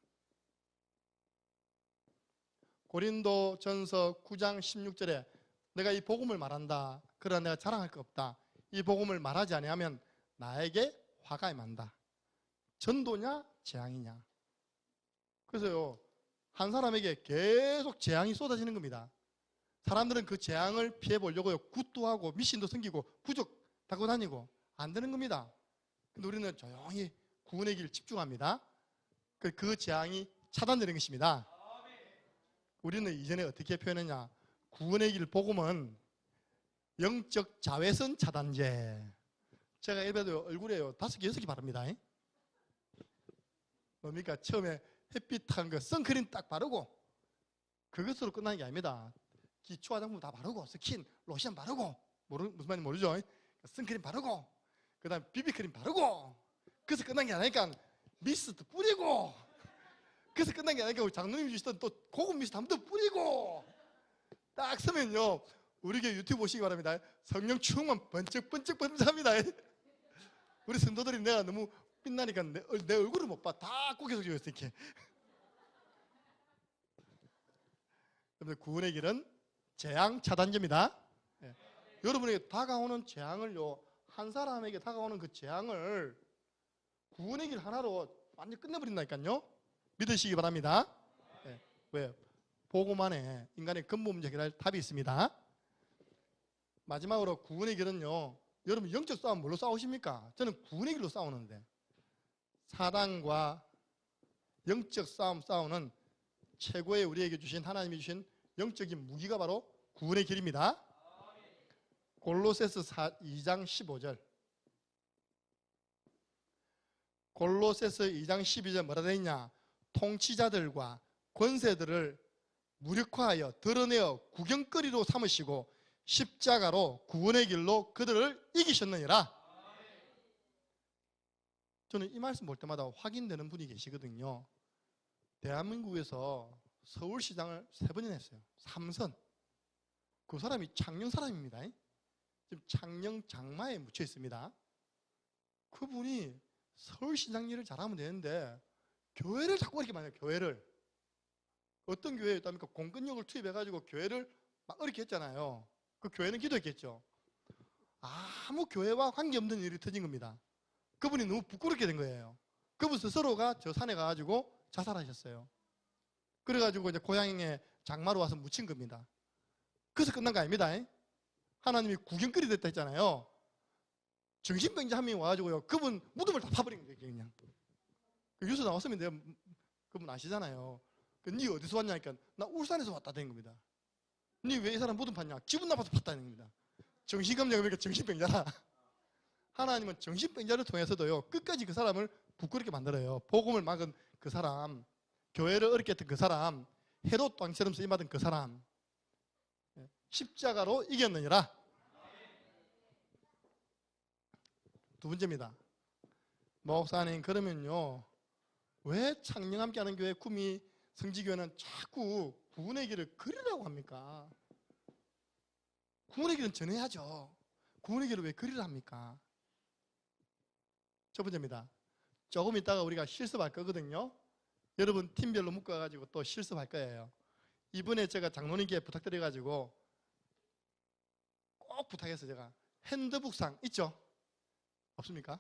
고린도전서 9장 16절에 내가 이 복음을 말한다. 그러나 내가 자랑할 것 없다. 이 복음을 말하지 아니하면 나에게 화가 임한다. 전도냐 재앙이냐. 그래서요 한 사람에게 계속 재앙이 쏟아지는 겁니다. 사람들은 그 재앙을 피해 보려고요 굿도 하고 미신도 섬기고 부적 달고 다니고 안 되는 겁니다. 근데 우리는 조용히 구원의 길 집중합니다. 그 재앙이 차단되는 것입니다. 우리는 이전에 어떻게 표현했냐? 구원의 길 복음은 영적 자외선 차단제. 제가 예배도 얼굴에요 5개, 6개 바릅니다. 뭡니까? 처음에 햇빛한 거 선크림 딱 바르고 그것으로 끝나는 게 아닙니다. 기초 화장품 다 바르고 스킨, 로션 바르고 무슨 말인지 모르죠? 선크림 바르고 그 다음에 비비크림 바르고 그래서 끝난 게 아니니까 미스트 뿌리고 그래서 끝난 게 아니니까 우리 장로님이 주시던 또 고급 미스트 한 번 더 뿌리고 딱 서면요 우리 교회 유튜브 보시기 바랍니다. 성령 충만 번쩍번쩍 번쩍합니다. 우리 성도들이 내가 너무 빛나니까 내 얼굴을 못 봐. 다 고개 숙이고 있어 이렇게. 여러분들 구원의 길은 재앙 차단제입니다. 예. 여러분에게 다가오는 재앙을요 한 사람에게 다가오는 그 재앙을 구원의 길 하나로 완전 끝내버린다니까요. 믿으시기 바랍니다. 예. 왜? 복음 안에 인간의 근본 문제 해결할 답이 있습니다. 마지막으로 구원의 길은요 여러분 영적 싸움 뭘로 싸우십니까? 저는 구원의 길로 싸우는데 사단과 영적 싸움 싸우는 최고의 우리에게 주신 하나님이 주신 영적인 무기가 바로 구원의 길입니다. 골로새서 2장 15절 골로새서 2장 12절 뭐라 되어 있냐? 통치자들과 권세들을 무력화하여 드러내어 구경거리로 삼으시고 십자가로 구원의 길로 그들을 이기셨느니라. 저는 이 말씀 볼 때마다 확인되는 분이 계시거든요. 대한민국에서 서울시장을 3번이나 했어요. 3선. 그 사람이 창녕 사람입니다. 지금 창녕 장마에 묻혀 있습니다. 그분이 서울시장 일을 잘하면 되는데 교회를 자꾸 이렇게 만들어요. 교회를. 어떤 교회에 있답니까? 공권력을 투입해가지고 교회를 막 어렵게 했잖아요. 그 교회는 기도했겠죠. 아무 교회와 관계없는 일이 터진 겁니다. 그분이 너무 부끄럽게 된 거예요. 그분 스스로가 저 산에 가가지고 자살하셨어요. 그래가지고 이제 고향에 장마로 와서 묻힌 겁니다. 그래서 끝난 거 아닙니다. 하나님이 구경거리 됐다 했잖아요. 정신병자 한 명이 와가지고요. 그분 무덤을 다 파버린 거예요. 그냥. 그 뉴스 나왔으면 내가 그분 아시잖아요. 니 어디서 왔냐니까 나 울산에서 왔다 된 겁니다. 니 왜 이 사람 무덤 팠냐? 기분 나빠서 팠다는 겁니다. 정신감정이 그러니까 정신병자라. 하나님은 정신병자를 통해서도요 끝까지 그 사람을 부끄럽게 만들어요. 복음을 막은 그 사람, 교회를 어렵게 했던 그 사람, 헤롯 왕처럼 쓰임받은 그 사람 십자가로 이겼느니라. 두 번째입니다. 목사님 그러면요 왜 창녕 함께하는 교회 구미 성지교회는 자꾸 구원의 길을 그리라고 합니까? 구원의 길은 전해야죠. 구원의 길을 왜 그리라 합니까? 첫 번째입니다. 조금 있다가 우리가 실습할 거거든요. 여러분 팀별로 묶어가지고 또 실습할 거예요. 이번에 제가 장로님께 부탁드려가지고 꼭 부탁했어요. 제가 핸드북상 있죠? 없습니까?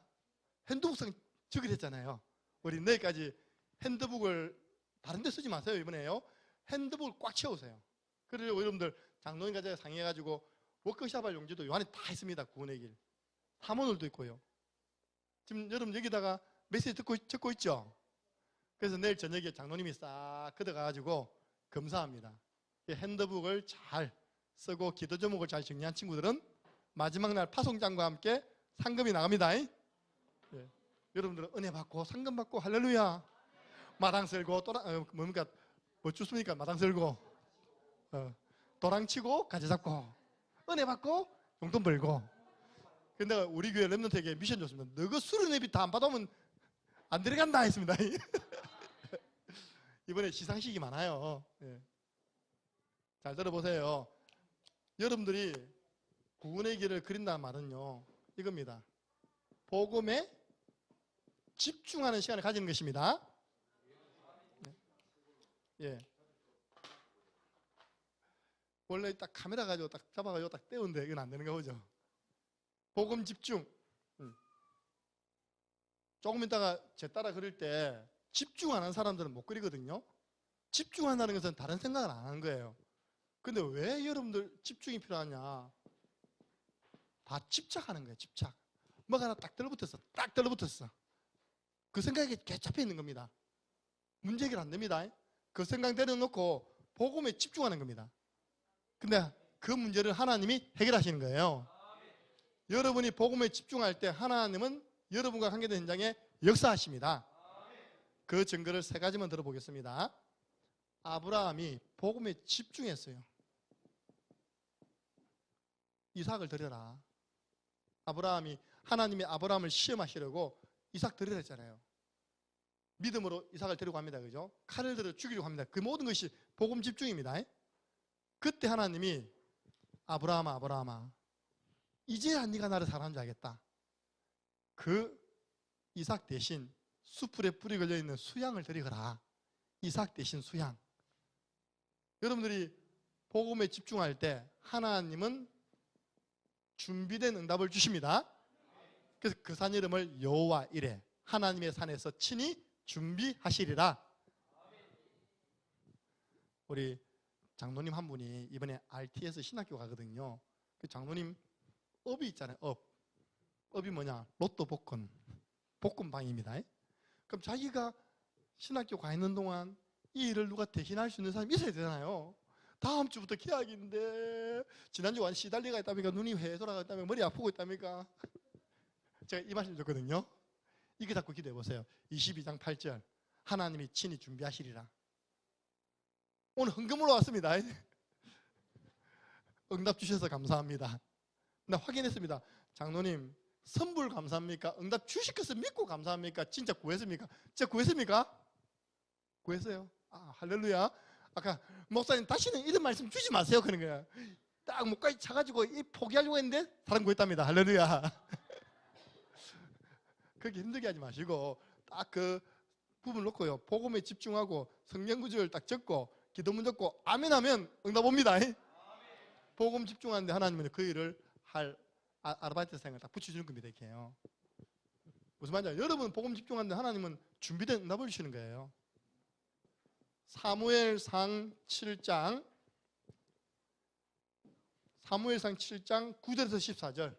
핸드북상 적으려 했잖아요. 우리 내일까지 핸드북을 다른 데 쓰지 마세요. 이번에요. 핸드북을 꽉 채우세요. 그리고 여러분들 장로님과 제가 상의해가지고 워크숍할 용지도 요 안에 다 있습니다. 구원의 길. 사문을도 있고요. 지금 여러분 여기다가 메시지 적고 있죠? 그래서 내일 저녁에 장로님이 싹 걷어가지고 검사합니다. 이 핸드북을 잘 쓰고 기도 제목을 잘 정리한 친구들은 마지막 날 파송장과 함께 상금이 나갑니다. 예. 여러분들은 은혜 받고 상금 받고 할렐루야. 마당 쓸고 뭡니까? 뭐 좋습니까? 마당 쓸고 도랑 치고 가지 잡고 은혜 받고 용돈 벌고. 근데 우리 교회 렘넌트에게 미션 줬습니다. 너그 수련회비 다 안 받아오면 안 들어간다 했습니다. 이번에 시상식이 많아요. 예. 잘 들어보세요. 여러분들이 구원의 길을 그린다는 말은요 이겁니다. 복음에 집중하는 시간을 가지는 것입니다. 예. 원래 딱 카메라 가지고 딱 잡아가지고 딱 떼우는데 이건 안 되는 거 보죠. 복음 집중. 조금 있다가 제 따라 그릴 때 집중하는 사람들은 못 그리거든요. 집중한다는 것은 다른 생각을 안 하는 거예요. 근데 왜 여러분들 집중이 필요하냐? 다 집착하는 거예요. 집착. 뭐가 하나 딱 들러붙었어. 딱 들러붙었어. 그 생각에 개잡혀 있는 겁니다. 문제 해결 안 됩니다. 그 생각 내려놓고 복음에 집중하는 겁니다. 근데 그 문제를 하나님이 해결하시는 거예요. 여러분이 복음에 집중할 때 하나님은 여러분과 관계된 현장에 역사하십니다. 그 증거를 세 가지만 들어보겠습니다. 아브라함이 복음에 집중했어요. 이삭을 드려라. 하나님이 아브라함을 시험하시려고 이삭 드리라 했잖아요. 믿음으로 이삭을 데리고 갑니다. 그죠? 칼을 들어 죽이려고 합니다. 그 모든 것이 복음 집중입니다. 그때 하나님이 아브라함아 이제야 네가 나를 사랑하는 줄 알겠다. 그 이삭 대신 수풀에 뿌리 걸려있는 수양을 드리거라. 이삭 대신 수양. 여러분들이 복음에 집중할 때 하나님은 준비된 응답을 주십니다. 그래서 그 산 이름을 여호와 이레, 하나님의 산에서 친히 준비하시리라. 우리 장로님 한 분이 이번에 RTS 신학교 가거든요. 그 장로님 업이 있잖아요. 업이 뭐냐? 로또 복권방입니다. 그럼 자기가 신학교 가 있는 동안 이 일을 누가 대신할 수 있는 사람이 있어야 되잖아요. 다음 주부터 계약인데 지난주 완 시달리가 있다니까, 눈이 회 돌아가 있다니까, 머리 아프고 있다니까. 제가 이 말씀 줬거든요. 이게 자꾸 기도해 보세요. 22장 8절 하나님이 친히 준비하시리라. 오늘 헌금 올라왔습니다. 응답 주셔서 감사합니다. 나 확인했습니다. 장로님 선불 감사합니까? 응답 주실 것을 믿고 감사합니까? 진짜 구했습니까? 진짜 구했습니까? 구했어요. 아, 할렐루야. 아까 목사님 다시는 이런 말씀 주지 마세요 그런 거야. 딱 목까지 차가지고 포기하려고 했는데 사람 구했답니다. 할렐루야. 그렇게 힘들게 하지 마시고 딱 그 부분 놓고요. 복음에 집중하고 성경 구절을 딱 적고 기도문 적고 아멘 하면 응답 옵니다. 복음 집중하는데 하나님은 그 일을 할 아르바이트 생을 딱 붙여주는 겁니다. 이렇게요. 무슨 말이냐? 여러분 복음 집중하는데 하나님은 준비된 응답을 주시는 거예요. 사무엘상 7장 9절에서 14절.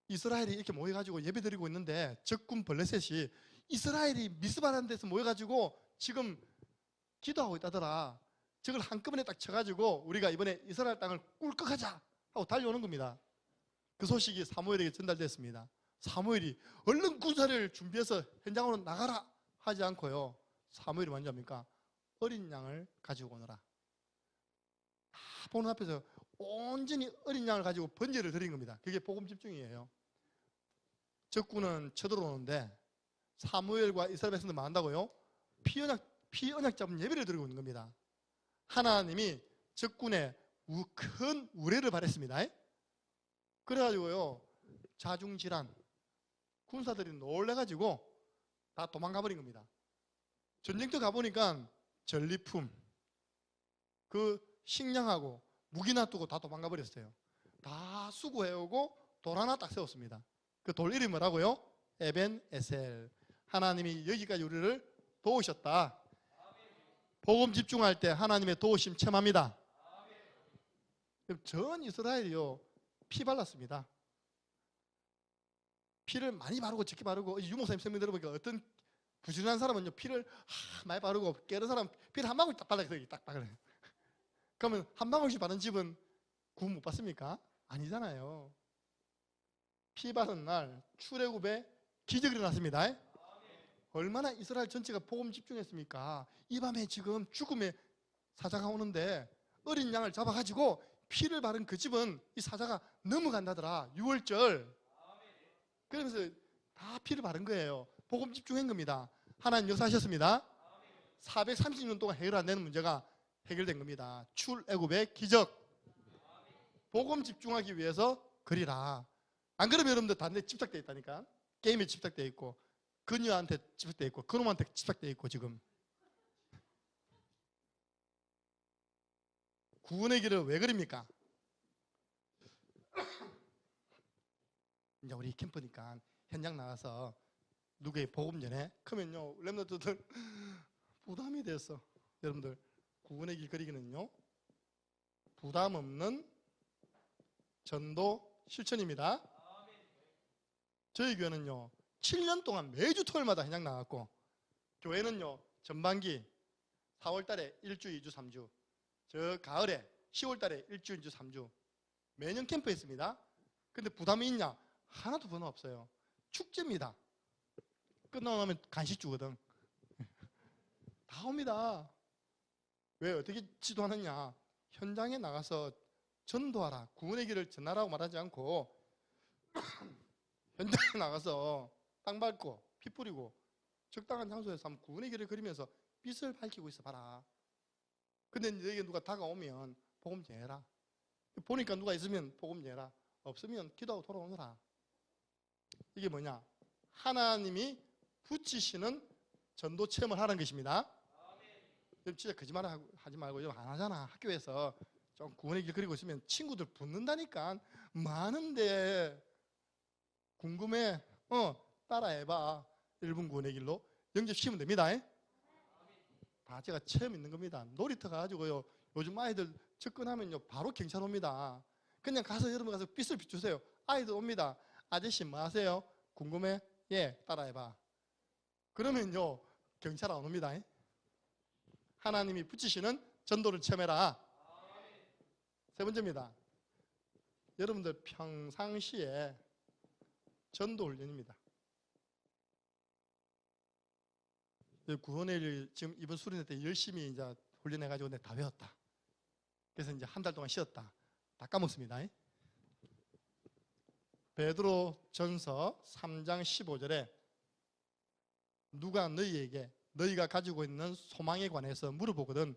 이스라엘이 이렇게 모여가지고 예배드리고 있는데 적군 블레셋이 이스라엘이 미스바라는 데서 모여가지고 지금 기도하고 있다더라. 저걸 한꺼번에 딱 쳐가지고 우리가 이번에 이스라엘 땅을 꿀꺽하자 하고 달려오는 겁니다. 그 소식이 사무엘에게 전달됐습니다. 사무엘이 얼른 군사를 준비해서 현장으로 나가라 하지 않고요. 사무엘이 먼저 합니까? 어린 양을 가지고 오너라. 다 보는 앞에서 온전히 어린 양을 가지고 번제를 드린 겁니다. 그게 복음 집중이에요. 적군은 쳐들어오는데 사무엘과 이스라엘 백성들 만난다고요? 피언약 잡은 예배를 드리고 있는 겁니다. 하나님이 적군의 큰 우레를 발했습니다. 그래가지고요, 자중질환, 군사들이 놀래가지고 다 도망가 버린 겁니다. 전쟁터 가보니까 전리품, 그 식량하고 무기 놔두고 다 도망가 버렸어요. 다 수고해오고 돌 하나 딱 세웠습니다. 그 돌 이름이 뭐라고요? 에벤 에셀. 하나님이 여기까지 우리를 도우셨다. 복음 집중할 때 하나님의 도우심 체험합니다. 전 이스라엘이요 피 발랐습니다. 피를 많이 바르고 적게 바르고, 유목사님 설명 들어보니까 어떤 부지런한 사람은요 피를 많이 바르고 깨는 사람 피를 한 방울 딱 발라요. 딱 발라요. 그러면 한 방울씩 바른 집은 구원 못 받습니까? 아니잖아요. 피 바른 날 출애굽에 기적이 일어났습니다. 얼마나 이스라엘 전체가 복음 집중했습니까? 이 밤에 지금 죽음의 사자가 오는데 어린 양을 잡아가지고 피를 바른 그 집은 이 사자가 넘어간다더라. 6월절. 그러면서 다 피를 바른 거예요. 복음 집중한 겁니다. 하나님 역사하셨습니다. 430년 동안 해결 안 되는 문제가 해결된 겁니다. 출애굽의 기적. 복음 집중하기 위해서 그리라. 안 그러면 여러분들 다 내 집착되어 있다니까. 게임에 집착되어 있고, 그녀한테 집착되어 있고, 그놈한테 집착되어 있고. 지금 구원의 길을 왜 그립니까? 이제 우리 캠프니까 현장 나가서 누구의 복음 전에 그러면요 렘넌트들 부담이 됐어. 여러분들 구원의 길 그리기는요 부담 없는 전도 실천입니다. 저희 교회는요 7년 동안 매주 토요일마다 현장 나갔고, 교회는요 전반기 4월 달에 1주, 2주, 3주, 저 가을에 10월 달에 1주, 2주, 3주, 매년 캠프했습니다. 근데 부담이 있냐? 하나도 부담 없어요. 축제입니다. 끝나고 나면 간식 주거든. 다 옵니다. 왜 어떻게 지도하느냐? 현장에 나가서 전도하라. 구원의 길을 전하라고 말하지 않고 현장에 나가서 땅 밟고 피 뿌리고 적당한 장소에서 한번 구원의 길을 그리면서 빛을 밝히고 있어 봐라. 근데 너에게 누가 다가오면 복음 전해라. 보니까 누가 있으면 복음 전해라. 없으면 기도하고 돌아오너라. 이게 뭐냐? 하나님이 붙이시는 전도 체험을 하는 것입니다. 진짜 거짓말 하지 말고 좀 안 하잖아. 학교에서 좀 구원의 길 그리고 있으면 친구들 붙는다니까. 많은데 궁금해? 따라해봐. 1분 구원의 길로 영접시키면 됩니다. 다 제가 체험 있는 겁니다. 놀이터 가가지고요. 요즘 아이들 접근하면요 바로 경찰 옵니다. 그냥 가서 여러분 가서 빛을 비추세요. 아이들 옵니다. 아저씨 뭐 하세요? 궁금해? 예, 따라해봐. 그러면요 경찰 안 옵니다. 하나님이 붙이시는 전도를 체험해라. 세 번째입니다. 여러분들 평상시에 전도 훈련입니다. 구원의 일 지금 이번 수련회 때 열심히 이제 훈련해가지고 내가 다 배웠다. 그래서 이제 한 달 동안 쉬었다. 다 까먹습니다. 베드로 전서 3장 15절에 누가 너희에게 너희가 가지고 있는 소망에 관해서 물어보거든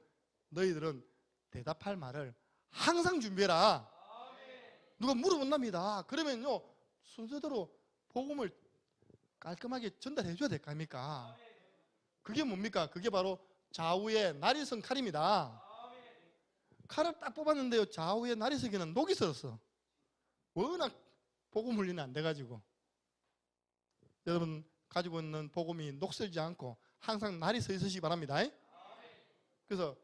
너희들은 대답할 말을 항상 준비해라. 누가 물어본답니다. 그러면요 순서대로 복음을 깔끔하게 전달해 줘야 될 거 아닙니까? 그게 뭡니까? 그게 바로 좌우에 날이 선 칼입니다. 칼을 딱 뽑았는데요 좌우에 날이 서기는 녹이 슬었어. 워낙 복음 훈련이 안 돼가지고 여러분 가지고 있는 복음이 녹슬지 않고 항상 날이 서 있으시기 바랍니다. 그래서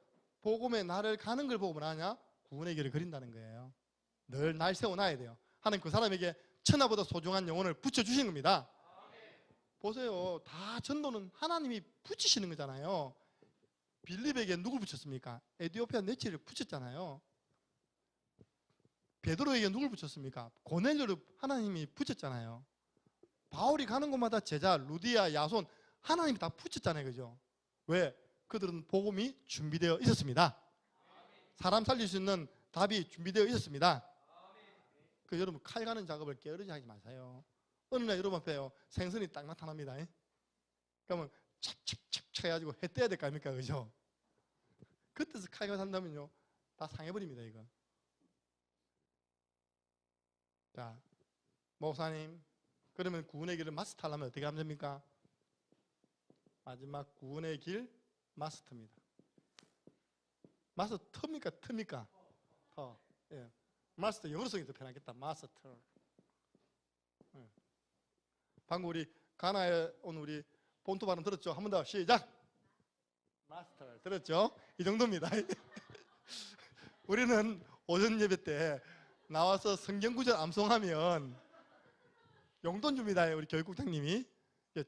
복음의 날을 가는 걸 보고 뭐하냐? 구원의 길을 그린다는 거예요. 늘 날 세워놔야 돼요. 하나님 그 사람에게 천하보다 소중한 영혼을 붙여주시는 겁니다. 보세요. 다 전도는 하나님이 붙이시는 거잖아요. 빌립에게 누굴 붙였습니까? 에디오피아 네치를 붙였잖아요. 베드로에게 누굴 붙였습니까? 고넬료를 하나님이 붙였잖아요. 바울이 가는 곳마다 제자 루디아, 야손 하나님이 다 붙였잖아요. 그죠? 왜? 그들은 복음이 준비되어 있었습니다. 사람 살릴 수 있는 답이 준비되어 있었습니다. 그 여러분 칼 가는 작업을 게으르지 하지 마세요. 어느 날 여러분 앞에요 생선이 딱 나타납니다. 그러면 착착착착 해가지고 해 떼야 될 거 아닙니까? 그죠? 그때서 칼가 산다면요 다 상해버립니다. 이거. 자, 목사님 그러면 구원의 길을 마스터하려면 어떻게 하면 됩니까? 마지막 구원의 길 마스터입니다. 마스터입니까? 터입니까? 터. 예. 마스터 영어로 쓰기 더 편하겠다. 마스터. 예. 방금 우리 가나에 온 우리 본토 발음 들었죠? 한 번 더 시작. 마스터 들었죠? 이 정도입니다. 우리는 오전 예배 때 나와서 성경 구절 암송하면 용돈 줍니다. 우리 교육국장님이.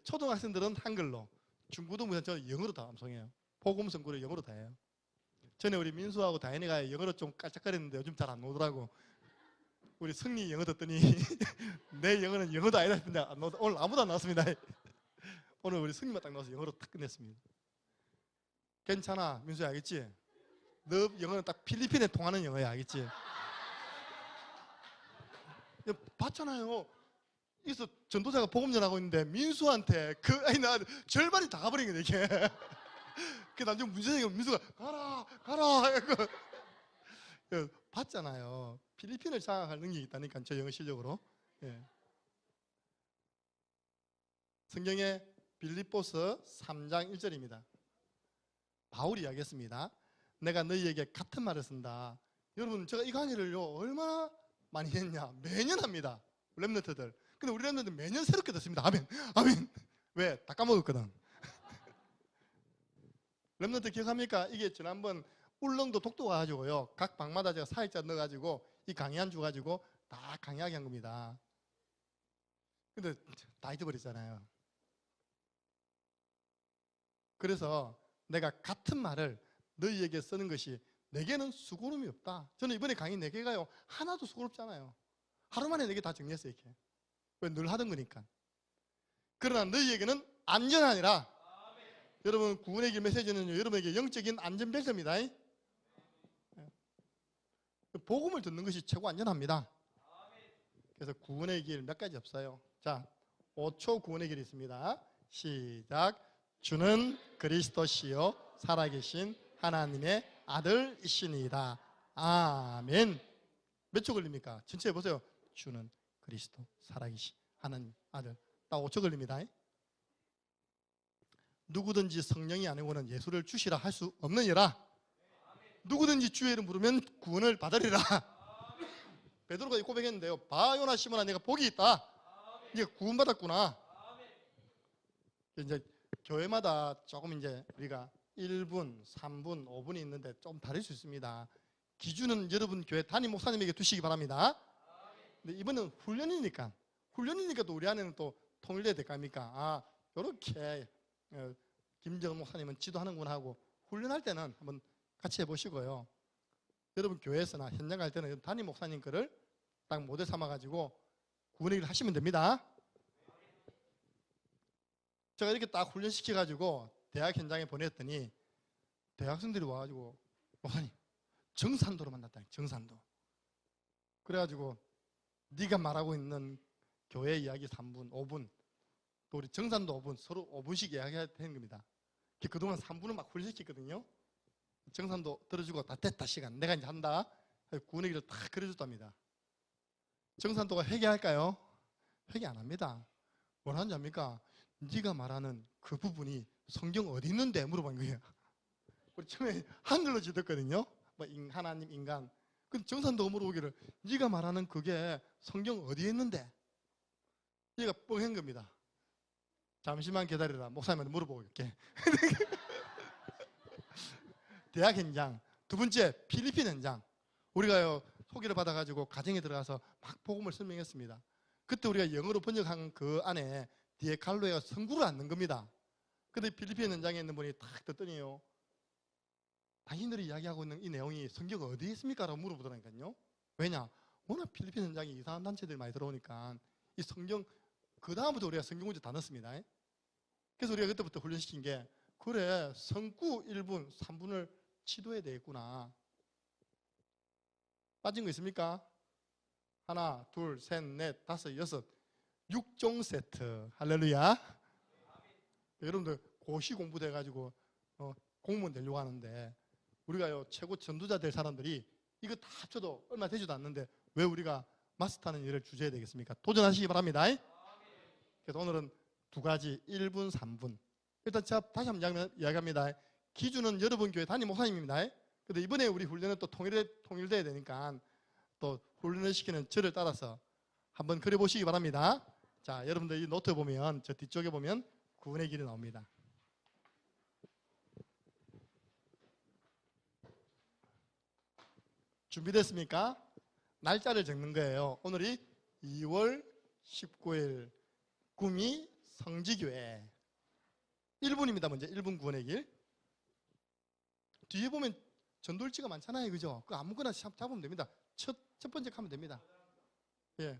초등학생들은 한글로, 중고등부는 저는 영어로 다 암송해요. 복음 선구를 영어로 다 해요. 전에 우리 민수하고 다현이가 영어로 좀 깔짝거렸는데 요즘 잘 안 나오더라고. 우리 승리 영어 듣더니 내 영어는 영어도 아니다 했는데 안 나오다. 오늘 아무도 안 나왔습니다. 오늘 우리 승리만 딱 나와서 영어로 딱 끝냈습니다. 괜찮아 민수야 알겠지? 너 영어는 딱 필리핀에 통하는 영어야 알겠지? 봤잖아요. 여기서 전도사가 복음 전하고 있는데 민수한테 나 절반이 다 가버린 거야 이게. 그 나중에 문제가 민수가 가라 봤잖아요. 필리핀을 장악할 능력이 있다니까 저 영어 실력으로. 예. 성경의 빌립보서 3장 1절입니다. 바울이 이야기했습니다. 내가 너희에게 같은 말을 쓴다. 여러분 제가 이 강의를요 얼마나 많이 했냐. 매년 합니다. 랩런트들. 근데 우리 랩런트들 매년 새롭게 듣습니다. 아멘. 아멘. 왜? 다 까먹었거든. 랩런트 기억합니까? 이게 지난번 울릉도 독도 가가지고요 각 방마다 제가 사역자 넣어가지고 이 강의 한 주 가지고 다 강의하게 한 겁니다. 근데 다 잊어버렸잖아요. 그래서 내가 같은 말을 너희에게 쓰는 것이 내게는 수고름이 없다. 저는 이번에 강의 4개가요 하나도 수고롭지 않아요. 하루 만에 4개 다 정리했어요. 이렇게. 왜 늘 하던 거니까. 그러나 너희에게는 안전하니라. 여러분, 구원의 길 메시지는요, 여러분에게 영적인 안전벨트입니다. 복음을 듣는 것이 최고 안전합니다. 그래서 구원의 길 몇 가지 없어요. 자, 5초 구원의 길이 있습니다. 시작. 주는 그리스도시요 살아계신 하나님의 아들이시니이다. 아멘. 몇 초 걸립니까? 전체 해보세요. 주는 그리스도 살아계신 하나님 아들. 딱 5초 걸립니다. 누구든지 성령이 아니고는 예수를 주시라 할 수 없느니라. 누구든지 주의 이름 부르면 구원을 받으리라. 베드로가 이 고백했는데요. 봐 요나 시몬아, 내가 복이 있다. 네가 구원받았구나. 이제 교회마다 조금 이제 우리가 1분, 3분, 5분이 있는데 좀 다를 수 있습니다. 기준은 여러분 교회 담임 목사님에게 두시기 바랍니다. 근데 이번은 훈련이니까 또 우리 안에는 또 통일돼야 될 거 아닙니까? 아, 요렇게 김정은 목사님은 지도하는구나 하고 훈련할 때는 한번 같이 해보시고요. 여러분 교회에서나 현장 갈 때는 담임 목사님 거를 딱 모델 삼아가지고 구원의 일을 하시면 됩니다. 제가 이렇게 딱 훈련시켜가지고 대학 현장에 보냈더니 대학생들이 와가지고 목사님 정산도로 만났다. 정산도. 그래가지고 네가 말하고 있는 교회 이야기 3분, 5분 또 우리 정산도 5분 서로 5분씩 이야기해야 되는 겁니다. 그동안 3분은 막 훈련시켰거든요. 정산도 들어주고 다 됐다 시간 내가 이제 한다. 구원의 길을 다 그려줬답니다. 정산도가 회개할까요? 회개 안 합니다. 뭘 하는지 압니까? 네가 말하는 그 부분이 성경 어디 있는데 물어본 거예요. 우리 처음에 한글로 지었거든요. 뭐 하나님, 인간. 근데 정산도가 물어보기를 네가 말하는 그게 성경 어디에 있는데? 얘가 뻥한 겁니다. 잠시만 기다려라. 목사님한테 물어보고 올게. 대학 현장. 두 번째, 필리핀 현장. 우리가요 소개를 받아가지고 가정에 들어가서 막 복음을 설명했습니다. 그때 우리가 영어로 번역한 그 안에 뒤에 갈로에가 성구를 안 넣은 겁니다. 근데 필리핀 현장에 있는 분이 딱 듣더니요, 당신들이 이야기하고 있는 이 내용이 성경 어디에 있습니까? 라고 물어보더라니까요. 왜냐? 워낙 필리핀 현장에 이상한 단체들이 많이 들어오니까 이 성경, 그 다음부터 우리가 성경 문제 다 넣습니다. 그래서 우리가 그때부터 훈련시킨 게, 그래, 성구 1분, 3분을 치도해야 되겠구나. 빠진 거 있습니까? 하나, 둘, 셋, 넷, 다섯, 여섯, 6종 세트. 할렐루야. 여러분들 고시 공부돼가지고 공무원 되려고 하는데, 우리가요 최고 전도자 될 사람들이 이거 다 합쳐도 얼마 되지도 않는데 왜 우리가 마스터하는 일을 주셔야 되겠습니까? 도전하시기 바랍니다. 그래서 오늘은 두 가지, 1분, 3분. 일단 제가 다시 한번 이야기합니다. 기준은 여러분 교회 담임 목사님입니다. 근데 이번에 우리 훈련은 또 통일돼야 되니까 또 훈련을 시키는 저를 따라서 한번 그려보시기 바랍니다. 자, 여러분들 이 노트 보면, 저 뒤쪽에 보면 구원의 길이 나옵니다. 준비됐습니까? 날짜를 적는 거예요. 오늘이 2월 19일 구미 성지교회 1분입니다. 먼저 1분 구원의 길. 뒤에 보면 전돌지가 많잖아요. 그죠? 그 아무거나 잡으면 됩니다. 첫 번째 하면 됩니다. 예.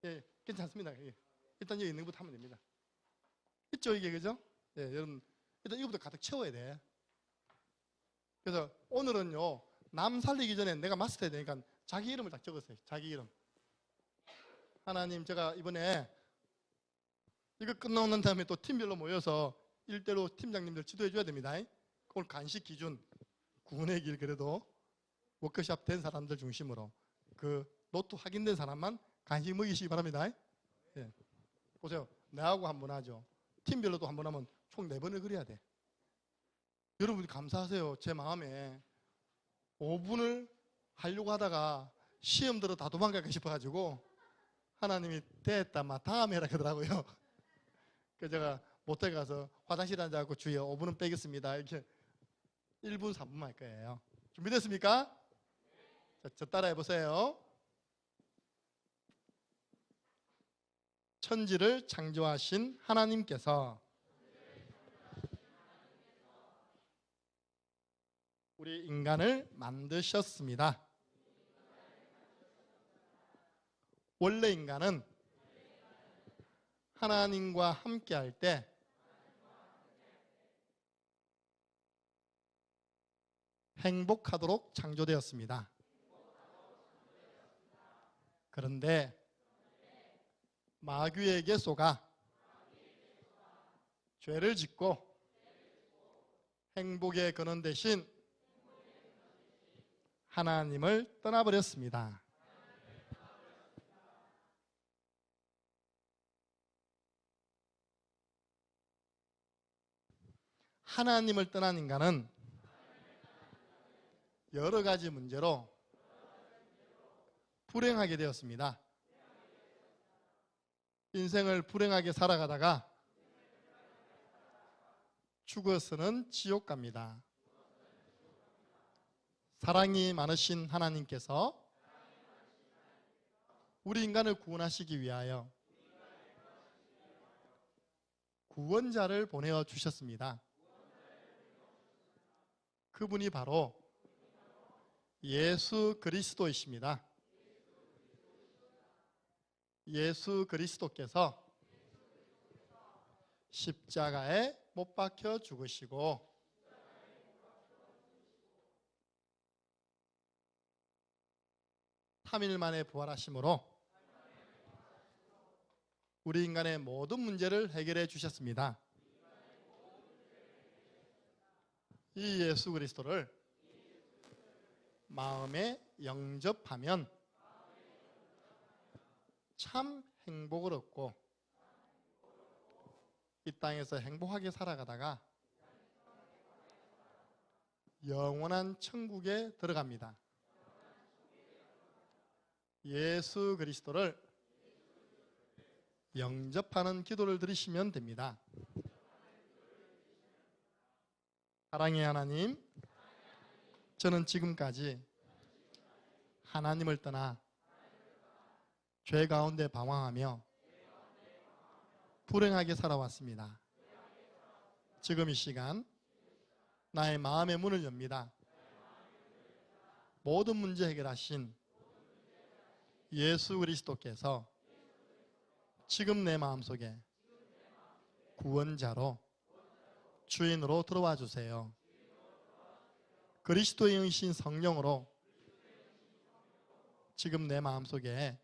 예, 괜찮습니다. 예. 일단 여기 있는 것부터 하면 됩니다. 있죠, 이게, 그죠? 예, 여러분, 일단 이거부터 가득 채워야 돼. 그래서 오늘은요, 남 살리기 전에 내가 마스터해야 되니까 자기 이름을 딱 적었어요. 자기 이름. 하나님, 제가 이번에 이거 끝나고 난 다음에 또 팀별로 모여서 일대로 팀장님들 지도해 줘야 됩니다. 오늘 간식 기준, 구원의 길, 그래도 워크숍 된 사람들 중심으로 그 노트 확인된 사람만 간식 먹이시기 바랍니다. 예. 보세요. 나하고 한 번 하죠. 팀별로도 한 번 하면 총 4번을 그려야 돼. 여러분이 감사하세요. 제 마음에 5분을 하려고 하다가 시험 들어 다 도망갈까 싶어가지고 하나님이 됐다, 마 다음에 해라 그러더라고요. 그래서 제가 모텔 가서 화장실 앉아갖고 주여 5분은 빼겠습니다. 이렇게 1분, 3분만 할 거예요. 준비됐습니까? 자, 저 따라해 보세요. 천지를 창조하신 하나님께서 우리 인간을 만드셨습니다. 원래 인간은 하나님과 함께할 때 행복하도록 창조되었습니다. 그런데 마귀에게 속아 죄를 짓고 행복의 근원 대신 하나님을 떠나버렸습니다. 하나님을 떠난 인간은 여러 가지 문제로 불행하게 되었습니다. 인생을 불행하게 살아가다가 죽어서는 지옥 갑니다. 사랑이 많으신 하나님께서 우리 인간을 구원하시기 위하여 구원자를 보내어 주셨습니다. 그분이 바로 예수 그리스도이십니다. 예수 그리스도께서 십자가에 못 박혀 죽으시고 삼 일 만에 부활하심으로 우리 인간의 모든 문제를 해결해 주셨습니다. 이 예수 그리스도를 마음에 영접하면 참 행복을 얻고 이 땅에서 행복하게 살아가다가 영원한 천국에 들어갑니다. 예수 그리스도를 영접하는 기도를 드리시면 됩니다. 사랑의 하나님, 저는 지금까지 하나님을 떠나 죄 가운데 방황하며 불행하게 살아왔습니다. 지금 이 시간 나의 마음의 문을 엽니다. 모든 문제 해결하신 예수 그리스도께서 지금 내 마음속에 구원자로 주인으로 들어와 주세요. 그리스도의 영이신 성령으로 지금 내 마음속에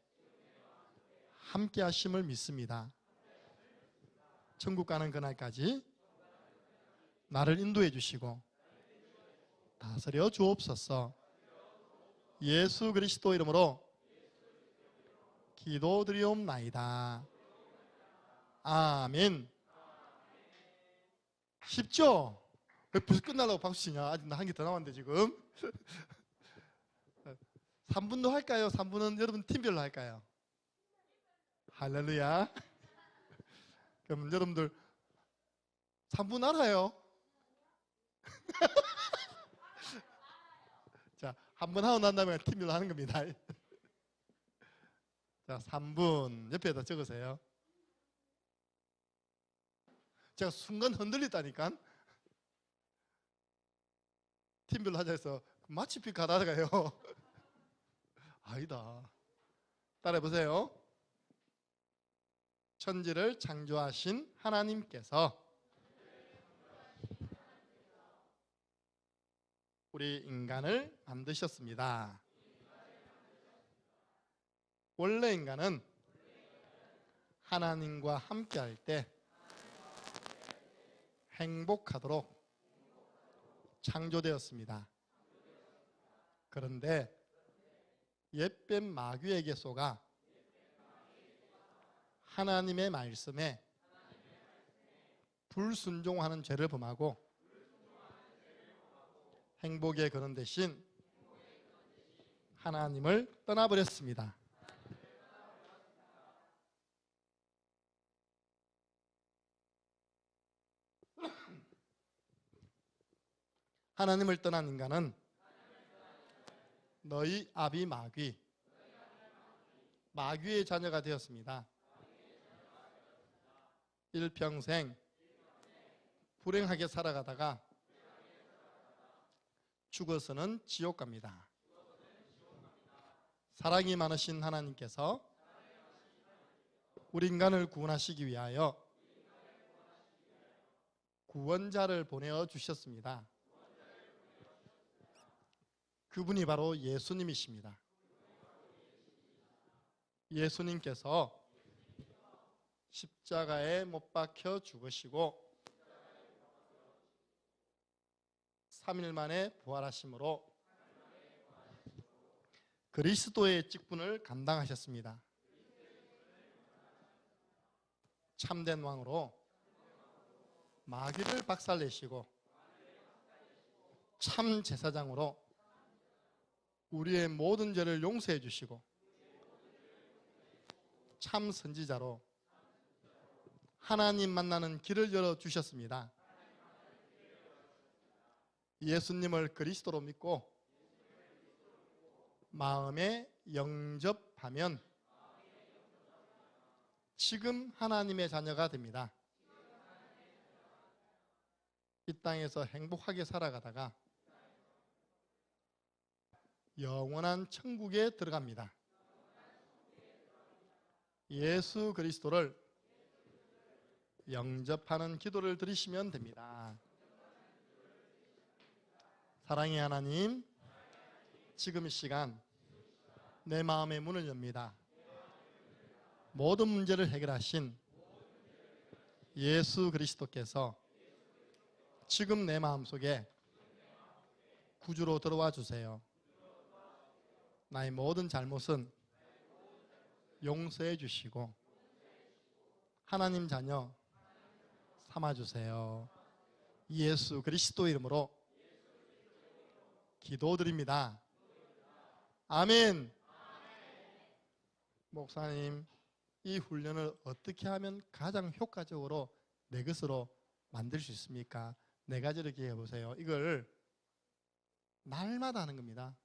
함께 하심을 믿습니다. 천국 가는 그날까지 나를 인도해 주시고 다스려 주옵소서. 예수 그리스도 이름으로 기도드리옵나이다. 아멘. 쉽죠? 왜 벌써 끝나려고 박수 치냐? 아직 나 한 개 더 남았는데 지금. 3분도 할까요? 3분은 여러분 팀별로 할까요? 할렐루야. 그럼 여러분들 3분 알아요? 자, 한 번 하고 난 다음에 팀별로 하는 겁니다. 자, 3분 옆에다 적으세요. 제가 순간 흔들렸다니까. 팀별로 하자 해서 마치픽 가다가요. 아니다. 따라해보세요. 천지를 창조하신 하나님께서 우리 인간을 만드셨습니다. 원래 인간은 하나님과 함께할 때 행복하도록 창조되었습니다. 그런데 옛뱀 마귀에게 속아 하나님의 말씀에 불순종하는 죄를 범하고 행복의 근원 대신 하나님을 떠나버렸습니다. 하나님을 떠난 인간은 너희 아비 마귀의 자녀가 되었습니다. 일평생 불행하게 살아가다가 죽어서는 지옥 갑니다. 사랑이 많으신 하나님께서 우리 인간을 구원하시기 위하여 구원자를 보내어 주셨습니다. 그분이 바로 예수님이십니다. 예수님께서 십자가에 못 박혀 죽으시고 3일 만에 부활하심으로 그리스도의 직분을 감당하셨습니다. 참된 왕으로 마귀를 박살내시고 참 제사장으로 우리의 모든 죄를 용서해 주시고 참 선지자로 하나님 만나는 길을 열어주셨습니다. 예수님을 그리스도로 믿고 마음에 영접하면 지금 하나님의 자녀가 됩니다. 이 땅에서 행복하게 살아가다가 영원한 천국에 들어갑니다. 예수 그리스도를 영접하는 기도를 드리시면 됩니다. 사랑의 하나님, 지금 이 시간 내 마음의 문을 엽니다. 모든 문제를 해결하신 예수 그리스도께서 지금 내 마음속에 구주로 들어와 주세요. 나의 모든 잘못은 용서해 주시고 하나님 자녀 삼아 주세요. 예수 그리스도 이름으로 기도드립니다. 아멘. 목사님, 이 훈련을 어떻게 하면 가장 효과적으로 내 것으로 만들 수 있습니까? 네 가지를 기억해 보세요. 이걸 날마다 하는 겁니다.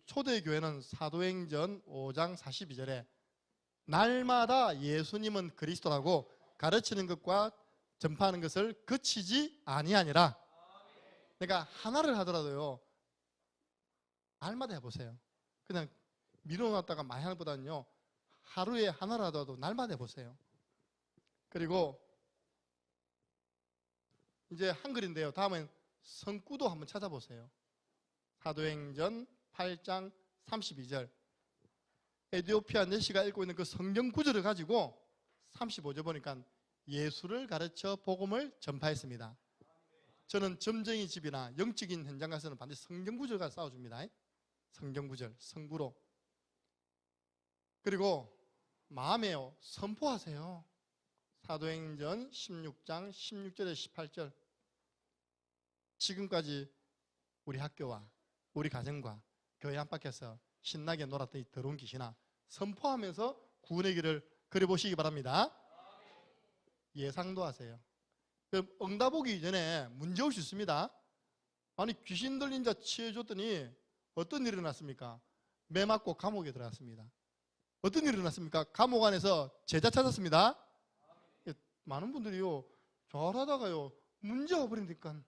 초대교회는 사도행전 5장 42절에 날마다 예수님은 그리스도라고 가르치는 것과 전파하는 것을 그치지 아니하니라. 그러니까 하나를 하더라도요, 날마다 해보세요. 그냥 미뤄놨다가 많이 하는 것보다는요, 하루에 하나를 하더라도 날마다 해보세요. 그리고 이제 한글인데요, 다음엔 성구도 한번 찾아보세요. 사도행전 8장 32절 에디오피아 내시가 읽고 있는 그 성경 구절을 가지고 35절 보니까 예수를 가르쳐 복음을 전파했습니다. 저는 점쟁이 집이나 영적인 현장 가서는 반드시 성경 구절과 싸워줍니다. 성경 구절, 성구로. 그리고 마음에요, 선포하세요. 사도행전 16장 16절에 18절 지금까지 우리 학교와 우리 가정과 교회 안팎에서 신나게 놀았던 이 더러운 귀신아, 선포하면서 구원의 길을 그려보시기 바랍니다. 예상도 하세요. 응답 오기 전에 문제 올 수 있습니다. 아니, 귀신 들린 자 치유해줬더니 어떤 일이 일어났습니까? 매 맞고 감옥에 들어갔습니다. 어떤 일이 일어났습니까? 감옥 안에서 제자 찾았습니다. 많은 분들이요, 잘하다가요 문제가 버리니까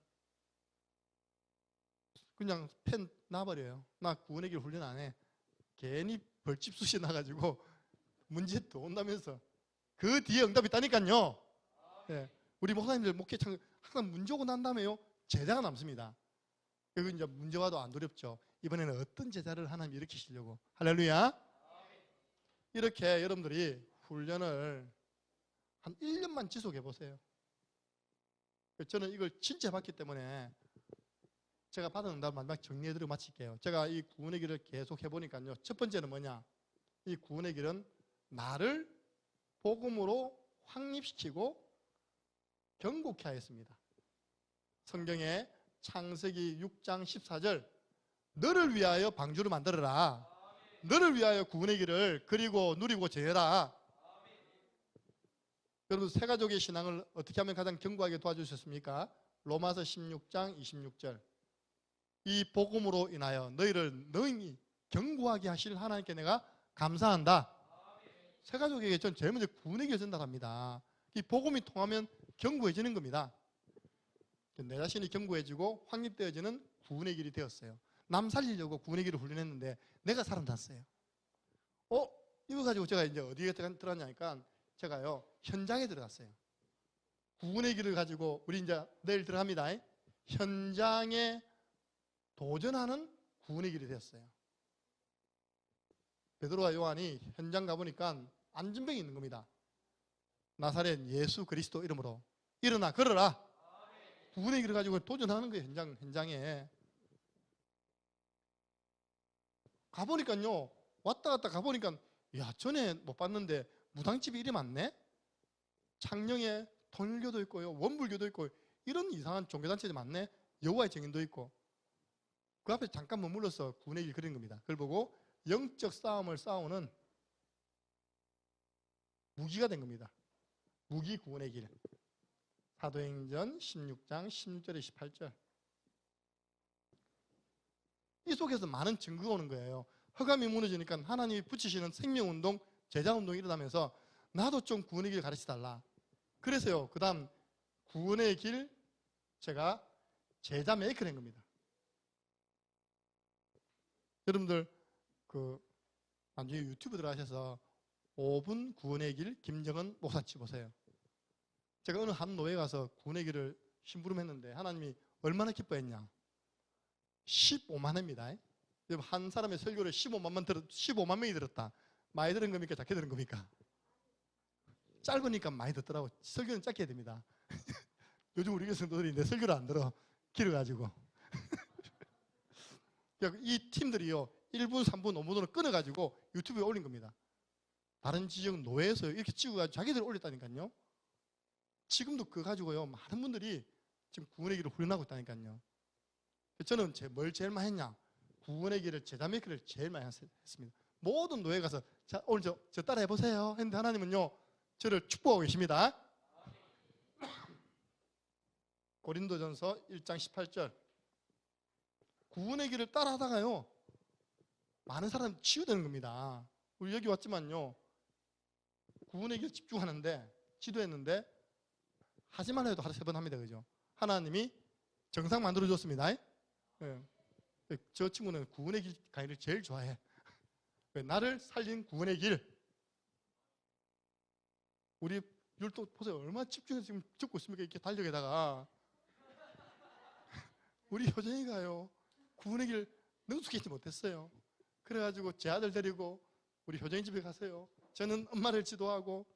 그냥 펜 놔버려요. 나 구원의 길 훈련 안 해. 괜히 벌집 쑤시 나가지고 문제 또 온다면서. 그 뒤에 응답이 있다니까요. 예, 우리 목사님들 목회 참 항상 문제 오고 난 다음에요 제자가 남습니다. 그리고 이제 문제 와도 안 두렵죠. 이번에는 어떤 제자를 하나님 일으키시려고. 할렐루야. 이렇게 여러분들이 훈련을 한 1년만 지속해 보세요. 저는 이걸 진짜 해봤기 때문에 제가 받은 응답 마지막 정리해드리고 마칠게요. 제가 이 구원의 길을 계속 해보니까요, 첫 번째는 뭐냐, 이 구원의 길은 나를 복음으로 확립시키고 경고케 하였습니다. 성경에 창세기 6장 14절 너를 위하여 방주를 만들어라. 너를 위하여 구원의 길을 그리고 누리고 전해라. 여러분, 세 가족의 신앙을 어떻게 하면 가장 견고하게 도와주셨습니까? 로마서 16장 26절 이 복음으로 인하여 너희를 너희 견고하게 하실 하나님께 내가 감사한다. 세 가족에게 전 제일 먼저 구원의 길을 전달합니다. 이 복음이 통하면 견고해지는 겁니다. 내 자신이 견고해지고 확립되어지는 구원의 길이 되었어요. 남 살리려고 구원의 길을 훈련했는데 내가 살아났어요. 이거 가지고 제가 이제 어디에 들어갔냐니까 제가요 현장에 들어갔어요. 구원의 길을 가지고 우리 이제 내일 들어갑니다. 현장에 도전하는 구원의 길이 되었어요. 베드로와 요한이 현장 가보니까 안전병이 있는 겁니다. 나사렛 예수 그리스도 이름으로 일어나 걸어라. 구원의 길을 가지고 도전하는 거예요. 현장에 가보니까요, 왔다 갔다 가보니까 야, 전에 못 봤는데 무당집이 이리 많네? 창녕에 통일교도 있고요, 원불교도 있고 이런 이상한 종교단체들이 많네? 여호와의 증인도 있고. 그 앞에 잠깐 머물러서 구원의 길 그린 겁니다. 그걸 보고 영적 싸움을 싸우는 무기가 된 겁니다. 무기 구원의 길. 사도행전 16장 16절에 18절. 이 속에서 많은 증거가 오는 거예요. 허감이 무너지니까 하나님이 붙이시는 생명운동, 제자운동이 일어나면서 나도 좀 구원의 길 가르쳐달라. 그래서요, 그 다음 구원의 길 제가 제자 메이커를 한 겁니다. 여러분들 나중에 유튜브 들어가셔서 5분 구원의 길 김정은 목사치 보세요. 제가 어느 한 노예 가서 구원의 길을 심부름했는데 하나님이 얼마나 기뻐했냐. 15만 회입니다. 한 사람의 설교를 15만 명이 들었다. 많이 들은 겁니까? 작게 들은 겁니까? 짧으니까 많이 듣더라고. 설교는 짧게 해야 됩니다. 요즘 우리 교회 성도들이 내 설교를 안 들어. 길어가지고. 이 팀들이요, 1분, 3분, 5분으로 끊어가지고 유튜브에 올린 겁니다. 다른 지역 노예에서 이렇게 찍어가지고 자기들이 올렸다니까요. 지금도 그거 가지고요, 많은 분들이 지금 구원의 길을 훈련하고 있다니까요. 저는 뭘 제일 많이 했냐? 구원의 길을, 제자 메이커를 제일 많이 했습니다. 모든 노예 가서 자, 오늘 저 따라 해보세요 했는데 하나님은요, 저를 축복하고 계십니다. 고린도전서 1장 18절. 구원의 길을 따라 하다가요, 많은 사람이 치유되는 겁니다. 우리 여기 왔지만요, 구원의 길 집중하는데, 지도했는데, 하지만 해도 하루 3번 합니다. 그죠? 하나님이 정상 만들어줬습니다. 네. 저 친구는 구원의 길 강의를 제일 좋아해. 나를 살린 구원의 길. 우리 율동 보세요. 얼마나 집중해서 지금 듣고 있습니까? 이렇게 달력에다가. 우리 효정이가요, 구원의 길 능숙해지지 못했어요. 그래가지고 제 아들 데리고 우리 효정이 집에 가세요. 저는 엄마를 지도하고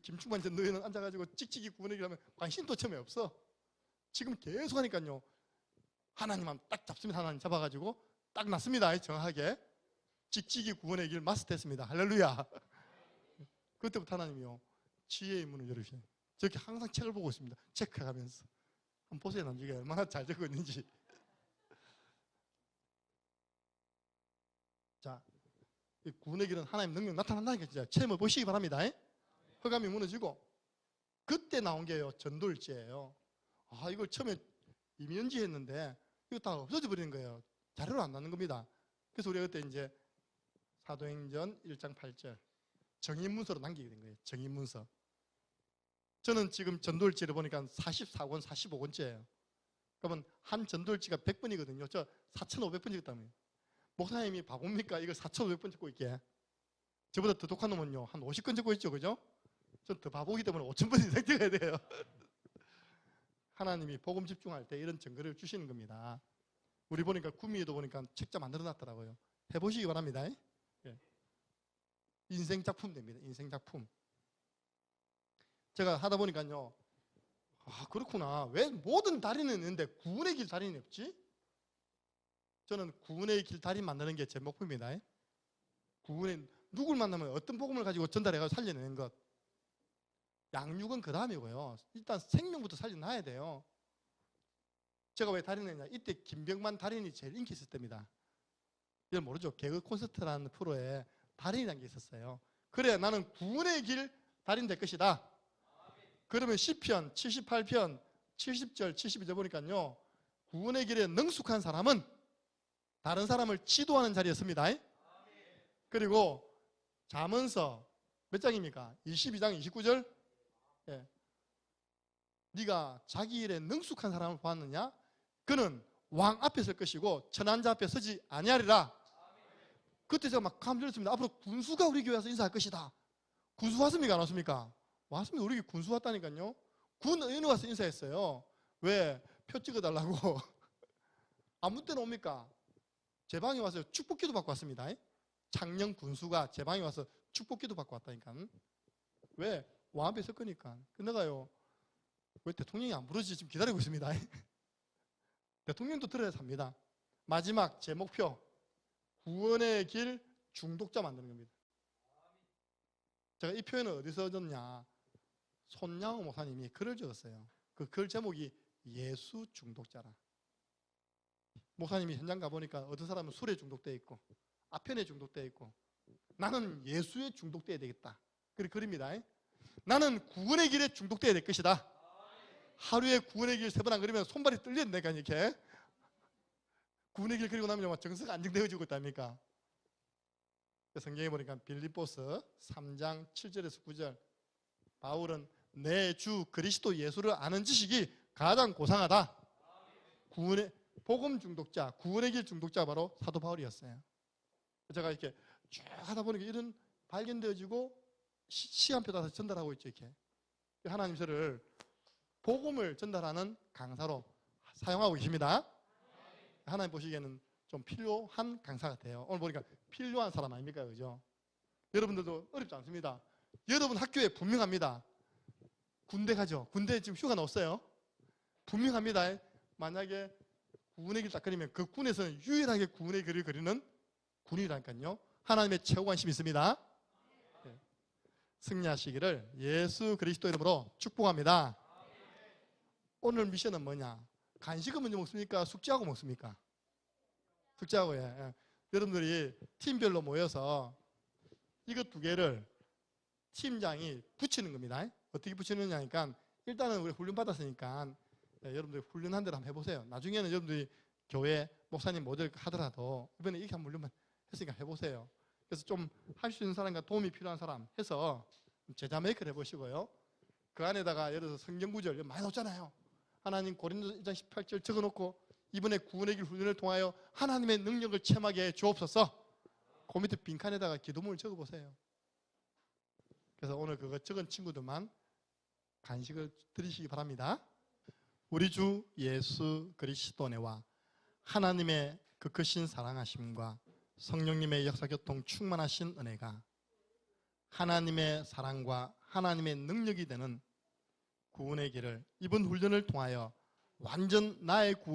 김충만 전 너희는 앉아가지고 찍찍이 구원의 길 하면 관심도 처음에 없어. 지금 계속 하니까요, 하나님만 딱 잡습니다. 하나님 잡아가지고 딱 났습니다. 정확하게 찍찍이 구원의 길 마스터했습니다. 할렐루야. 그때부터 하나님이요, 지혜의 문을 열으시네. 저렇게 항상 책을 보고 있습니다. 체크하면서. 한번 보세요. 나중에 얼마나 잘 적고 있는지. 자, 이 구원의 길은 하나님 능력 나타난다니까 진짜 체험해 보시기 바랍니다. 허감이 무너지고. 그때 나온 게요, 전도일지예요. 이걸 처음에 이면지 했는데 이거 다 없어져 버리는 거예요. 자료로 안 나는 겁니다. 그래서 우리가 그때 이제 사도행전 1장 8절 정인문서로 남기게 된 거예요. 정인문서. 저는 지금 전도일지를 보니까 44권, 45권째예요. 그러면 한 전도일지가 100번이거든요. 저 4,500번 찍었다며요. 목사님이 바봅니까? 이거 4,500번 찍고 있게. 저보다 더 독한 놈은요, 한 50건 찍고 있죠. 그죠? 전 더 바보기 때문에 5,000번 이상 찍어야 돼요. 하나님이 복음 집중할 때 이런 증거를 주시는 겁니다. 우리 보니까 구미에도 보니까 책자 만들어 놨더라고요. 해보시기 바랍니다. 예. 인생 작품 됩니다. 인생 작품. 제가 하다 보니까요, 그렇구나. 왜 모든 달인은 있는데 구원의 길 달인이 없지? 저는 구원의 길 달인 만드는 게 제 목표입니다. 구원의 누굴 만나면 어떤 복음을 가지고 전달해가지고 살려내는 것. 양육은 그 다음이고요. 일단 생명부터 살려놔야 돼요. 제가 왜 달인했냐? 이때 김병만 달인이 제일 인기 있을 때입니다. 이걸 모르죠? 개그 콘서트라는 프로에 달인이라는 게 있었어요. 그래야 나는 구원의 길 달인 될 것이다. 그러면 시편 78편 70절 72절 보니까요, 구원의 길에 능숙한 사람은 다른 사람을 지도하는 자리였습니다. 그리고 잠언서 몇 장입니까? 22장 29절. 예. 네가 자기 일에 능숙한 사람을 보았느냐? 그는 왕 앞에 설 것이고 천한자 앞에 서지 아니하리라. 그때 제가 막 감을 들었습니다. 앞으로 군수가 우리 교회에서 인사할 것이다. 군수 왔습니까? 안 왔습니까? 왔습니다. 우리 군수 왔다니까요. 군 의원이 와서 인사했어요. 왜? 표 찍어달라고. 아무 때나 옵니까? 제 방에 와서 축복기도 받고 왔습니다. 창녕 군수가 제 방에 와서 축복기도 받고 왔다니까. 왜? 왕 앞에 설 거니까. 내가요, 왜 대통령이 안 부르지? 지금 기다리고 있습니다. 대통령도 들어야 삽니다. 마지막 제 목표, 구원의 길 중독자 만드는 겁니다. 제가 이 표현을 어디서 얻었냐? 손양호 목사님이 글을 적었어요. 그 글 제목이 예수 중독자라. 목사님이 현장 가보니까 어떤 사람은 술에 중독되어 있고 아편에 중독되어 있고, 나는 예수에 중독되어야 되겠다. 그렇게 그립니다. 나는 구원의 길에 중독되어야 될 것이다. 하루에 구원의 길 3번 안 그리면 손발이 떨린다니까. 이렇게 구원의 길 그리고 나면 정서가 안정되어지고 있답니까? 성경에 보니까 빌립보서 3장 7절에서 9절, 바울은 내 주 그리스도 예수를 아는 지식이 가장 고상하다. 구원의 복음 중독자, 구원의 길 중독자가 바로 사도 바울이었어요. 제가 이렇게 쭉 하다 보니까 이런 발견되어지고 시간표 따라서 전달하고 있죠. 이렇게 하나님 저를 복음을 전달하는 강사로 사용하고 계십니다. 하나님 보시기에는 좀 필요한 강사 같아요. 오늘 보니까 필요한 사람 아닙니까? 그죠? 여러분들도 어렵지 않습니다. 여러분 학교에 분명합니다. 군대 가죠. 군대 지금 휴가 나왔어요. 분명합니다. 만약에 구원의 길 딱 그리면 그 군에서는 유일하게 구원의 길을 그리는 군이라니까요. 하나님의 최고 관심이 있습니다. 네. 승리하시기를 예수 그리스도 이름으로 축복합니다. 오늘 미션은 뭐냐? 간식은 먼저 먹습니까? 숙제하고 먹습니까? 숙제하고. 예. 여러분들이 팀별로 모여서 이것 2개를 팀장이 붙이는 겁니다. 어떻게 붙이느냐니까, 일단은 우리 훈련 받았으니까 여러분들이 훈련한 대로 한번 해보세요. 나중에는 여러분들이 교회 목사님 모델 하더라도 이번에 이렇게 한번 훈련만 했으니까 해보세요. 그래서 좀 할 수 있는 사람과 도움이 필요한 사람 해서 제자 메이크를 해보시고요. 그 안에다가 예를 들어서 성경 구절 많이 나오잖아요. 하나님 고린도서 1장 18절 적어놓고 이번에 구원의 길 훈련을 통하여 하나님의 능력을 체험하게 해 주옵소서. 그 밑에 빈칸에다가 기도문을 적어보세요. 그래서 오늘 그거 적은 친구들만 간식을 드리시기 바랍니다. 우리 주 예수 그리스도네와 하나님의 그 크신 사랑하심과 성령님의 역사교통 충만하신 은혜가 하나님의 사랑과 하나님의 능력이 되는 구원의 길을 이번 훈련을 통하여 완전 나의 구원